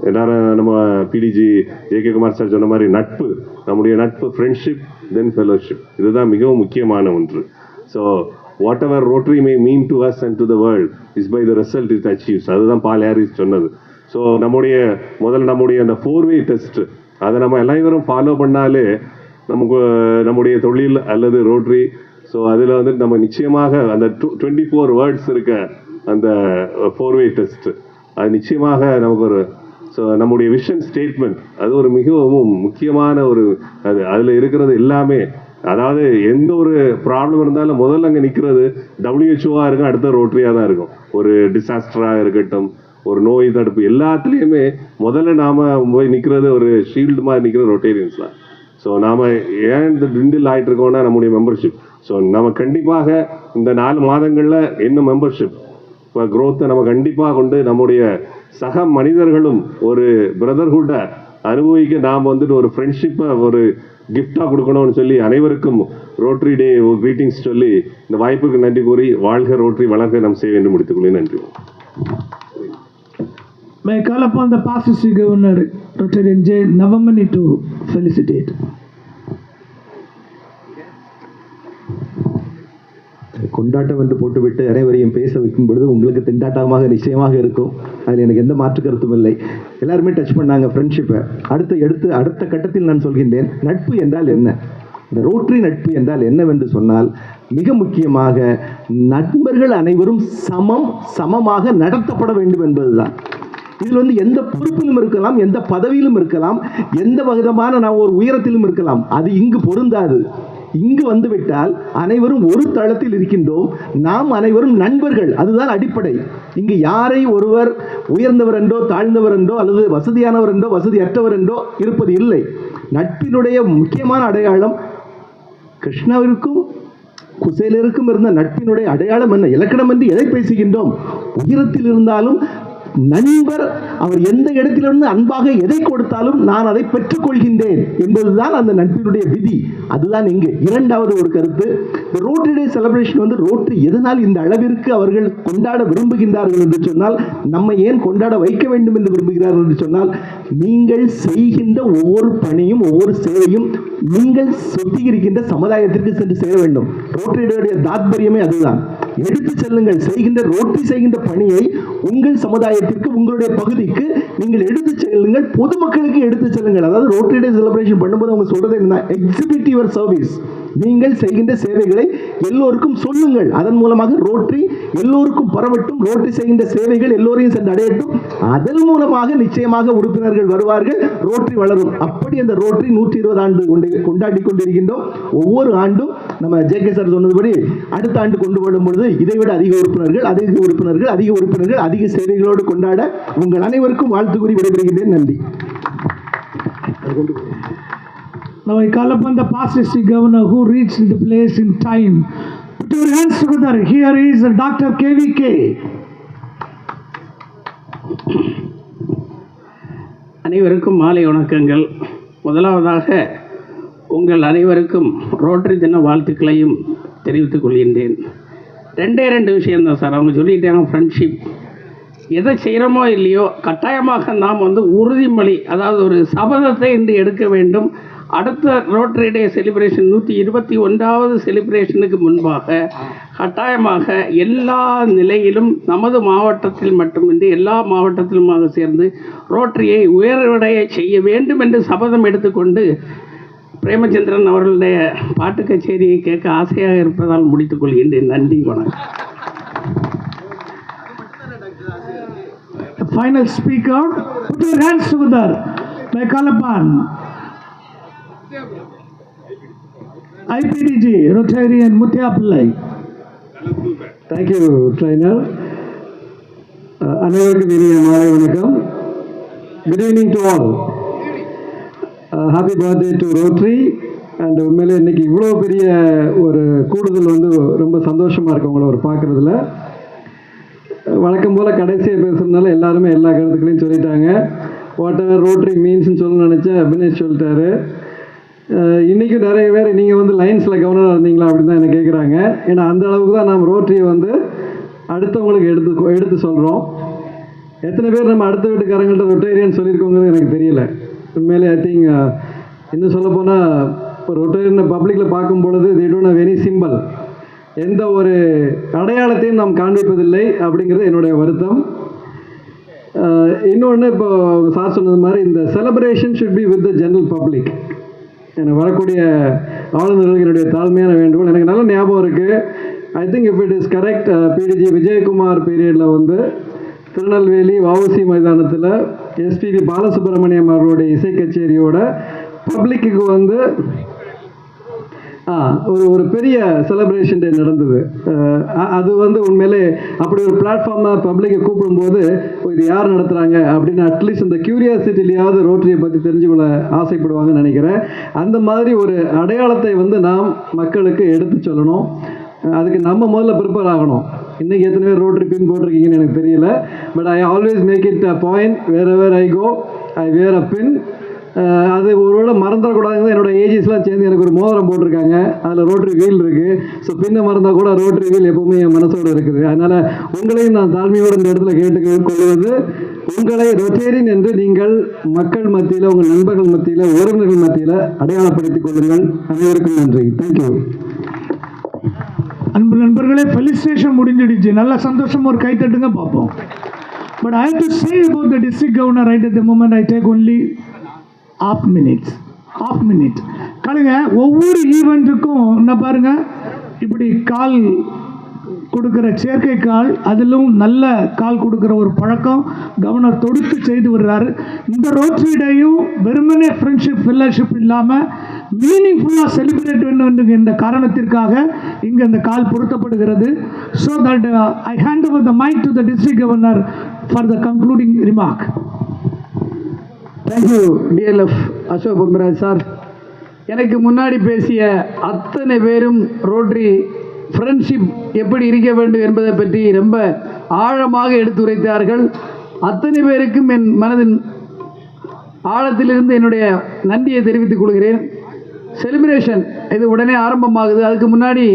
எல்லாரும் நம்ம பிடிஜி ஜே.கே. குமார் சார் சொன்ன மாதிரி நட்பு, நம்முடைய நட்பு, ஃப்ரெண்ட்ஷிப் தென் ஃபெலோஷிப், இதுதான் மிகவும் முக்கியமான ஒன்று. So whatever Rotary may mean to us and to the world is by the result it achieves, அதுதான் பால் ஹாரிஸ் சொன்னது. ஸோ முதல்ல நம்முடைய அந்த 4-way டெஸ்ட் அதை நம்ம எல்லாரும் ஃபாலோ பண்ணாலே நமக்கு நம்முடைய தொழில் அல்லது ரோட்டரி, ஸோ அதில் வந்து நம்ம நிச்சயமாக அந்த 24 வேர்ட்ஸ் இருக்க அந்த 4-way டெஸ்ட் அது நிச்சயமாக நமக்கு ஒரு, ஸோ நம்முடைய விஷன் ஸ்டேட்மெண்ட் அது ஒரு மிகவும் முக்கியமான ஒரு அதில் இருக்கிறது எல்லாமே. அதாவது எந்த ஒரு ப்ராப்ளம் இருந்தாலும் முதல்ல அங்கே நிற்கிறது WHO-வாக இருக்கும், அடுத்த ரோட்டரியாக தான் இருக்கும். ஒரு டிசாஸ்டராக இருக்கட்டும், ஒரு நோய் தடுப்பு, எல்லாத்துலேயுமே முதல்ல நாம் போய் நிற்கிறது ஒரு ஷீல்டு மாதிரி நிற்கிற ரொட்டேரியன்ஸ் தான். ஸோ நாம் ஏன் இந்த டிண்டில் ஆகிட்டு இருக்கோம்னா நம்முடைய மெம்பர்ஷிப். ஸோ நம்ம கண்டிப்பாக இந்த 4 மாதங்களில் இன்னும் மெம்பர்ஷிப் இப்போ க்ரோத்தை நம்ம கண்டிப்பாக கொண்டு நம்முடைய சக மனிதர்களும் ஒரு பிரதர்ஹுட்டை அனுபவிக்க நாம் வந்துட்டு ஒரு ஃப்ரெண்ட்ஷிப்பை ஒரு கிஃப்டாக கொடுக்கணும்னு சொல்லி அனைவருக்கும் ரோட்டரி டே க்ரீட்டிங்ஸ் சொல்லி இந்த வாய்ப்புக்கு நன்றி கூறி வாழ்க ரோட்டரி வளர்க்க நம் செய்ய வேண்டும் முடித்துக்கொள்ளேன். நன்றி. May I call upon the past District Governor, Rotarian J. Navamani, to felicitate. கொண்டாட்டம் என்று போட்டுவிட்டு அனைவரையும் பேச வைக்கும் பொழுது உங்களுக்கு திண்டாட்டமாக நிச்சயமாக இருக்கும். அதில் எனக்கு எந்த மாற்று கருத்தும் இல்லை. எல்லாருமே டச் பண்ணாங்க ஃப்ரெண்ட்ஷிப்பை. அடுத்த கட்டத்தில் நான் சொல்கின்றேன், நட்பு என்றால் என்ன, இந்த ரோட்டரி நட்பு என்றால் என்னவென்று சொன்னால், மிக முக்கியமாக நண்பர்கள் அனைவரும் சமமாக நடத்தப்பட வேண்டும் என்பதுதான். இதில் வந்து எந்த பொறுப்பிலும் இருக்கலாம், எந்த பதவியிலும் இருக்கலாம், எந்த விதமான நான் ஒரு உயரத்திலும் இருக்கலாம், அது இங்கு பொருந்தாது. இங்கு வந்துவிட்டால் அனைவரும் ஒரு தளத்தில் இருக்கின்றோம், நாம் அனைவரும் நண்பர்கள், அதுதான் அடிப்படை. இங்கு யாரை ஒருவர் உயர்ந்தவர் என்றோ தாழ்ந்தவர் என்றோ அல்லது வசதியானவர் என்றோ வசதியற்றவர் என்றோ இருப்பது இல்லை. நட்பினுடைய முக்கியமான அடையாளம் கிருஷ்ணாவிற்கும் குசேலருக்கும் இருந்த நட்பினுடைய அடையாளம் என்ன, இலக்கணம் என்று எதை பேசுகின்றோம்? உயரத்தில் இருந்தாலும் நண்பர் அவர் எந்த இடத்திலிருந்து அன்பாக எதை கொடுத்தாலும் நான் அதை பெற்றுக்கொள்கின்றேன் என்பதுதான் அந்த நட்பினுடைய விதி. அதுதான் இங்கு இரண்டாவது ஒரு கருத்து. ரோட்டரி டே செலிப்ரேஷன் வந்து ரோட்டரி எதனால் இந்த அளவிற்கு அவர்கள் கொண்டாட விரும்புகின்றார்கள் என்று சொன்னால், நம்ம ஏன் கொண்டாட வைக்க வேண்டும் என்று விரும்புகிறார்கள் என்று சொன்னால், நீங்கள் செய்கின்ற ஒவ்வொரு பணியும் ஒவ்வொரு சேவையும் நீங்கள் சுத்தி இருக்கின்ற சமுதாயத்திற்கு சென்று சேர வேண்டும். ரோட்டரியுடைய தாத்பரியமே அதுதான். எடுத்து செல்லுங்கள். ரோட்டரி செய்கின்ற பணியை உங்கள் சமுதாயத்திற்கு, உங்களுடைய பகுதிக்கு நீங்கள் எடுத்து செல்லுங்கள், பொதுமக்களுக்கு எடுத்து செல்லுங்கள். அதாவது ரோட்டரி டே செலிப்ரேஷன் பண்ணும்போது அவங்க சொல்றது என்ன, எக்ஸிபிட் யுவர் சர்வீஸ். நீங்கள் செய்கின்ற சேவைகளை எல்லோருக்கும் சொல்லுங்கள். அதன் மூலமாக ரோட்டரி எல்லோருக்கும் பரவட்டும், ரோட்டரி செய்கின்ற சேவைகள் எல்லோரையும் சென்று அடையட்டும். அதன் மூலமாக நிச்சயமாக உறுப்பினர்கள் வருவார்கள், ரோட்டரி வளரும். அப்படி அந்த ரோட்டரி 120 ஆண்டு கொண்டாடி கொண்டிருக்கின்றோம். ஒவ்வொரு ஆண்டும் நம்ம ஜே.கே. சார் சொன்னதுபடி அடுத்த ஆண்டு கொண்டு வரும் பொழுது இதைவிட அதிக உறுப்பினர்கள் அதிக சேவைகளோடு கொண்டாட உங்கள் அனைவருக்கும் வாழ்த்து கூறி விடைபெறுகின்றேன். நன்றி. Now I call upon the past district governor who reached the place in time. Put your hands together. Here is Dr. KVK. அனைவருக்கும் மாலை வணக்கங்கள். முதலாவதாக உங்கள் அனைவருக்கும் ரோட்டரி தின வாழ்த்துக்களையும் தெரிவித்துக் கொள்கின்றேன். ரெண்டு விஷயம்தான் சார். அவங்க சொல்லிட்டாங்க, ஃப்ரெண்ட்ஷிப். எதை செய்கிறோமோ இல்லையோ கட்டாயமாக நாம் உறுதிமொழி, அதாவது ஒரு சபதத்தை இன்று எடுக்க வேண்டும். அடுத்த ரோட்டரி டே செலிப்ரேஷன் 121வது செலிப்ரேஷனுக்கு முன்பாக கட்டாயமாக எல்லா நிலையிலும் நமது மாவட்டத்தில் மட்டுமின்றி எல்லா மாவட்டத்திலுமாக சேர்ந்து ரோட்டரியை உயர்வடைய செய்ய வேண்டும் என்று சபதம் எடுத்துக்கொண்டு பிரேமச்சந்திரன் அவர்களுடைய பாட்டு கச்சேரியை கேட்க ஆசையாக இருப்பதால் முடித்துக் கொள்கின்றேன். நன்றி, வணக்கம். Final speaker, put your hands together. May I call upon IPDG Rotarian Muthiah Pillai. Thank you, trainer. அனைவருக்கும் இனிய மாலை வணக்கம். Good evening to all. Happy birthday to Rotary. And உண்மையிலே இன்றைக்கி இவ்வளோ பெரிய ஒரு கூடுதல் ரொம்ப சந்தோஷமாக இருக்குது உங்களை பார்க்குறதுல. வழக்கம் போல் கடைசியாக பேசுகிறதுனால எல்லாருமே எல்லா கருத்துக்களையும் சொல்லிட்டாங்க. வாட் எவர் ரோட்டரி மீன்ஸ்னு சொல்ல நினச்சேன், அபினேஷ் சொல்லிட்டாரு. இன்றைக்கும் நிறைய பேர் நீங்கள் லைன்ஸில் கவர்னராக இருந்தீங்களா அப்படின்னு தான் என்ன கேட்குறாங்க. ஏன்னா அந்த அளவுக்கு தான் நம்ம ரோட்டரியை அடுத்தவங்களுக்கு எடுத்து சொல்கிறோம். எத்தனை பேர் நம்ம அடுத்த வீட்டுக்காரங்கள்ட்ட ரொட்டேரியன் சொல்லியிருக்கோங்கிறது எனக்கு தெரியல. உண்மையிலே ஐ திங்க் இன்னும் சொல்லப்போனால் இப்போ ரொட்டேரியன் பப்ளிக்கில் பார்க்கும் பொழுது they don't have any symbol, எந்த ஒரு அடையாளத்தையும் நாம் காண்பிப்பதில்லை அப்படிங்கிறது என்னுடைய வருத்தம். இன்னொன்று, இப்போ சார் சொன்னது மாதிரி இந்த celebration should be with the general public. எனக்கு வரக்கூடிய ஆளுநர்களுக்கு என்னுடைய தாழ்மையான வேண்டுகோள். எனக்கு நல்ல ஞாபகம் இருக்குது. I think if it is correct, PDG Vijayakumar பீரியடில் திருநெல்வேலி வஉசி மைதானத்தில் எஸ்பிபி பாலசுப்ரமணியம் அவர்களுடைய இசை கச்சேரியோட பப்ளிக்கு ஒரு பெரிய செலிப்ரேஷன் டே நடந்தது. அது உண்மையிலே அப்படி ஒரு பிளாட்ஃபார்மாக பப்ளிக்கை கூப்பிடும்போது இது யார் நடத்துகிறாங்க அப்படின்னு அட்லீஸ்ட் அந்த க்யூரியாசிட்டிலையாவது ரோட்டரியை பற்றி தெரிஞ்சுக்கொள்ள ஆசைப்படுவாங்கன்னு நினைக்கிறேன். அந்த மாதிரி ஒரு அடையாளத்தை நாம் மக்களுக்கு எடுத்து சொல்லணும். அதுக்கு நம்ம முதல்ல ப்ரிப்பேர் ஆகணும். இன்றைக்கி எத்தனை பேர் ரோட்டரி பின் போட்டிருக்கீங்கன்னு எனக்கு தெரியல. But I always make it a point, wherever I go I wear a pin. அது ஒருவேளை மறந்துடக்கூடாதுங்க. என்னோட ஏஜஸ்லாம் சேர்ந்து எனக்கு ஒரு மோதிரம் போட்டிருக்காங்க, அதில் ரோட்டரி வீல் இருக்குது. ஸோ பின்ன மறந்தால் கூட ரோட்டரி வீல் எப்போவுமே என் மனசோடு இருக்குது. அதனால் உங்களையும் நான் தாழ்மையோடு இந்த இடத்துல கேட்டுக்கொள்வது, உங்களை ரொட்டேரியன் என்று நீங்கள் மக்கள் மத்தியில், உங்கள் நண்பர்கள் மத்தியில், உறவினர்கள் மத்தியில் அடையாளப்படுத்திக் கொள்ளுங்கள். அனைவருக்கும் நன்றி. தேங்க்யூ. அன்பு நண்பர்களே, ஃபெலிசிட்டேஷன் முடிஞ்சிடுச்சு. நல்ல சந்தோஷம், ஒரு கைத்தட்டுங்க பார்ப்போம். But I have to say about the district governor right at the moment. I take only half minute. கழுங்க ஒவ்வொரு ஈவெண்ட்டுக்கும் என்ன பாருங்க, இப்படி கால் கொடுக்குற செயற்கை கால், அதிலும் நல்ல கால் கொடுக்குற ஒரு பழக்கம் கவர்னர் தொடுத்து செய்து வர்றாரு. இந்த ரோட்டரி டேயும் வெறுமனே ஃப்ரெண்ட்ஷிப் ஃபெல்லோஷிப் இல்லாமல் மீனிங்ஃபுல்லாக செலிப்ரேட் வேண்டும் என்ற காரணத்திற்காக இங்கே அந்த கால் பொருத்தப்படுகிறது. So that I hand over the mic to the district governor for the concluding remark. Thank you DLF Ashok Bommaraj sir. எனக்கு முன்னாடி பேசிய அத்தனை பேரும் ரோட்டரி ஃப்ரெண்ட்ஷிப் எப்படி இருக்க வேண்டும் என்பதை பற்றி ரொம்ப ஆழமாக எடுத்துரைத்தார்கள். அத்தனை பேருக்கும் என் மனதின் ஆழத்திலிருந்து என்னுடைய நன்றியை தெரிவித்துக் கொள்கிறேன். செலிப்ரேஷன் இது உடனே ஆரம்பமாகுது. அதுக்கு முன்னாடி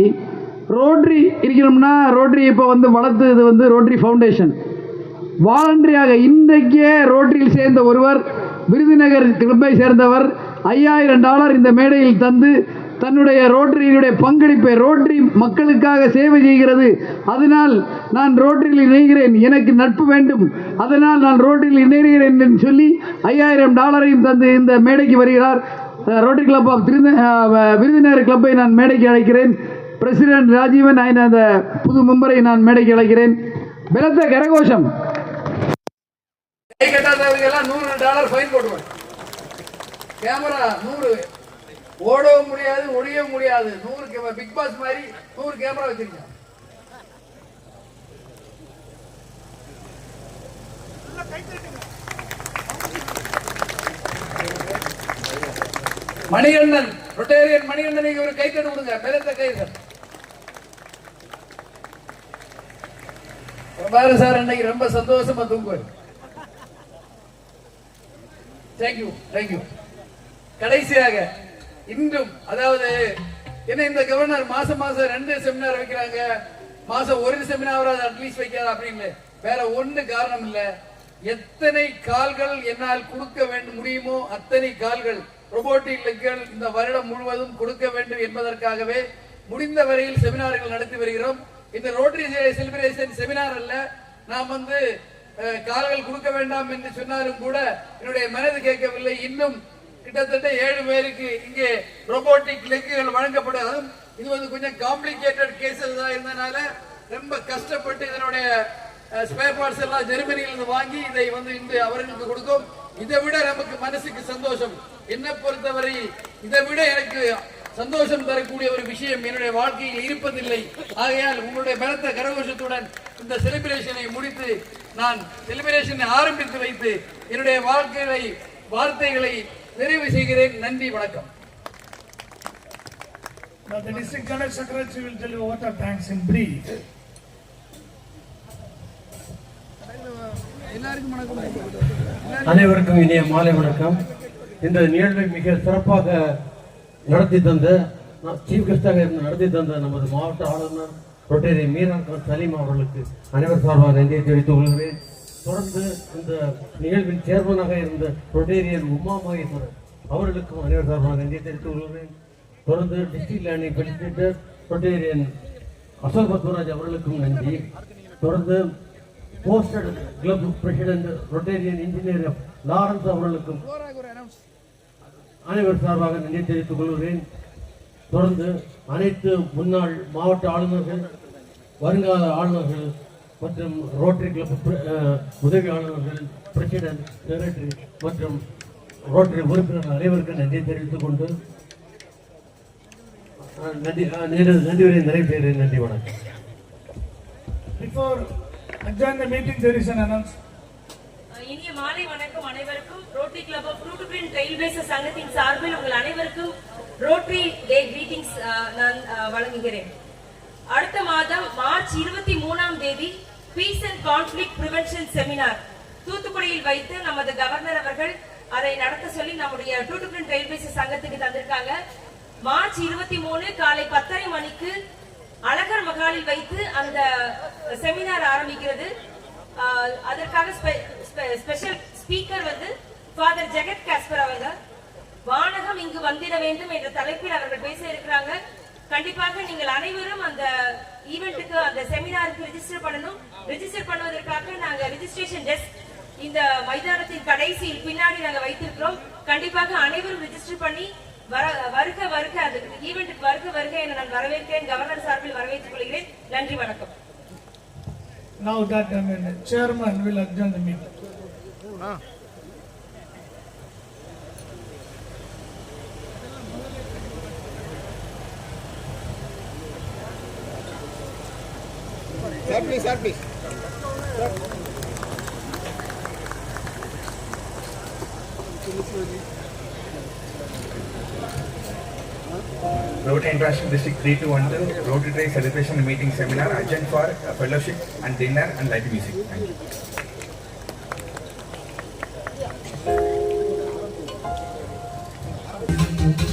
ரோட்ரி இருக்கணும்னா ரோட்ரி இப்போ வளர்த்து இது ரோட்ரி ஃபவுண்டேஷன் வாலண்டரியாக இன்றைக்கே ரோட்டரியில் சேர்ந்த ஒருவர் விருதுநகர் கிளப்பை சேர்ந்தவர் $5000 இந்த மேடையில் தந்து தன்னுடைய ரோட்டரியினுடைய பங்களிப்பை ரோட்டரி மக்களுக்காக சேவை செய்கிறது, அதனால் நான் ரோட்டரியில் இணைகிறேன், எனக்கு நட்பு வேண்டும், அதனால் நான் ரோட்டரியில் இணைகிறேன் என்று சொல்லி $5000 தந்து இந்த மேடைக்கு வருகிறார். ரோட்டரி கிளப் ஆஃப் விருதுநகர் கிளப்பை நான் மேடைக்கு அழைக்கிறேன். பிரசிடென்ட் ராஜீவன் அந்த புது மெம்பரை நான் மேடைக்கு அழைக்கிறேன். பலத்த கரகோஷம். கட்டாதவர்களெல்லாம் $100 ஃபைன் போடுவாங்க. கேமரா 100 ஓடவும் முடியாது, ஒழியவும் முடியாது. 100 பிக் பாஸ் மாதிரி 100 கேமரா வச்சிருக்காங்க. மணிகண்டன், ரொட்டேரியன் மணிகண்டனுக்கு ஒரு கைத்தட்டு கொடுங்க. பலத்த கைத்தட்டு. பாரு சார், அன்னைக்கு ரொம்ப சந்தோஷமா தூங்குவார். Thank you thank you. கடைசியாக இன்றும் அதாவது என்ன இந்த கவர்னர் மாசம் 2 செமினார் வைக்கிறாங்க, மாசம் 1 செமினாராவது அட்லீஸ்ட் வைக்காத அப்படின்னு வேற ஒன்று காரணம் இல்ல. எத்தனை கால்கள் என்னால் கொடுக்க வேண்டும் முடியுமோ அத்தனை கால்கள் ரோபோட்டிக்கள் இந்த வருடம் முழுவதும் கொடுக்க வேண்டும் என்பதற்காகவே முடிந்த வரையில் செமினார்கள் நடத்தி வருகிறோம். இந்த ரோட்டரி செலிப்ரேஷன் செமினார் அல்ல. நாம் கால்கள் கொடுக்க வேண்டாம் என்று சொன்னாலும் கூட என்னுடைய மனது கேட்கவில்லை. இன்னும் கிட்டத்தட்ட 7 பேருக்கு இங்கே ரோபோட்டிக் லெக்குகள் வழங்கப்படும். இது கொஞ்சம் காம்ப்ளிகேட்டட் கேசஸ் தான் இருந்தனால ரொம்ப கஷ்டப்பட்டு இதனுடைய ஸ்பேர் பார்ட்ஸ் எல்லாம் ஜெர்மனியிலிருந்து வாங்கி இதை இன்று அவர்களுக்கு கொடுக்கும். இதை விட நமக்கு மனசுக்கு சந்தோஷம், என்ன பொறுத்தவரை இதை விட எனக்கு சந்தோஷம் தரக்கூடிய ஒரு விஷயம் என்னுடைய வாழ்க்கையில் இருப்பதில்லை. ஆகையால் உங்களுடைய பலத்த கரகோஷத்துடன் இந்த செலிப்ரேஷனை முடித்து நான் செலிப்ரேஷனை ஆரம்பித்து வைத்து என்னுடைய வார்த்தைகளை நிறைவு செய்கிறேன். நன்றி, வணக்கம். Now the district general secretary will tell you what are thanks in brief. அனைவருக்கும் இனிய மாலை வணக்கம். இந்த நிகழ்வை மிக சிறப்பாக நடத்தி தந்த சீஃப் கெஸ்டாக நடத்தி தந்த நமது மாவட்ட ஆளுநர் ரொட்டேரி மீரான் கான் சலீம் அவர்களுக்கு அனைவர் சார்பாக நன்றியை தெரிவித்துக் கொள்கிறேன். தொடர்ந்து இந்த நிகழ்வின் சேர்மனாக இருந்த ரொட்டேரியன் உமா மகேஸ்வரன் அவர்களுக்கும் அனைவர் சார்பாக நன்றியை தெரிவித்துக் கொள்கிறேன். தொடர்ந்து district learning facilitator Rotarian Ashok Padmaraj அவர்களுக்கும் நன்றி. தொடர்ந்து posted club president Rotarian engineer Lawrence அவர்களுக்கும் அனைவர் சார்பாக நன்றி தெரிவித்துக் கொள்கிறேன். தொடர்ந்து அனைத்து முன்னாள் மாவட்ட ஆளுநர்கள், வருங்கால ஆளுநர்கள் மற்றும் ரோட்டரி கிளப் உதவி ஆளுநர்கள், பிரசிடென்ட், செக்ரட்டரி மற்றும் ரோட்டரி உறுப்பினர்கள் அனைவருக்கும் நன்றி தெரிவித்துக் கொண்டு நன்றி வரை நிறைவு செய்கிறேன். நன்றி, வணக்கம். Before adjourn the meeting, there is an announcement. இனிய மாலை வணக்கம் அனைவருக்கும். Rotary club of blue to print railways சங்கத்தின் சார்பில் உங்கள் அனைவருக்கும் ரோட்டரி டே கிரீட்டிங்ஸ் நான் வழங்குகிறேன். அடுத்த மாதம் மார்ச் 23ஆம் தேதி peace and conflict prevention seminar தூத்துக்குடியில் வைத்து நமது கவர்னர் அவர்கள் அதை நடத்த சொல்லி நம்முடைய ப்ளூ டு பிரிண்ட் ரயில்வேஸ் சங்கத்துக்கு தந்திருக்காங்க. மார்ச் 23 காலை 10:30 மணிக்கு அழகர் மகாலில் வைத்து அந்த செமினார் ஆரம்பிக்கிறது. அதற்காக ஸ்பெஷல் ஸ்பீக்கர் ஃபாதர் ஜெகத் காஸ்பர் அவங்க வானகம் இங்கு வந்திட வேண்டும் என்ற தலைப்பில் அவர்கள் பேச இருக்கிறாங்க. கண்டிப்பாக நீங்கள் அனைவரும் அந்த ஈவென்ட்டுக்கு, அந்த செமினாருக்கு ரெஜிஸ்டர் பண்ணணும். ரெஜிஸ்டர் பண்ணுவதற்காக நாங்க ரெஜிஸ்ட்ரேஷன் டெஸ்க் இந்த மைதானத்தின் கடைசியில் பின்னாடி நாங்க வைத்திருக்கிறோம். கண்டிப்பாக அனைவரும் ரெஜிஸ்டர் பண்ணி வருக வருக அந்த ஈவென்ட்டுக்கு வருக என நான் வரவேற்கிறேன். கவர்னர் சார்பில் வரவேற்றுக் கொள்கிறேன். நன்றி, வணக்கம். Now that chairman will adjourn the meeting. Sir, please. Rotary International District 3212 Rotary Day Celebration Meeting Seminar adjourned for fellowship and dinner and light music. Thank you. you.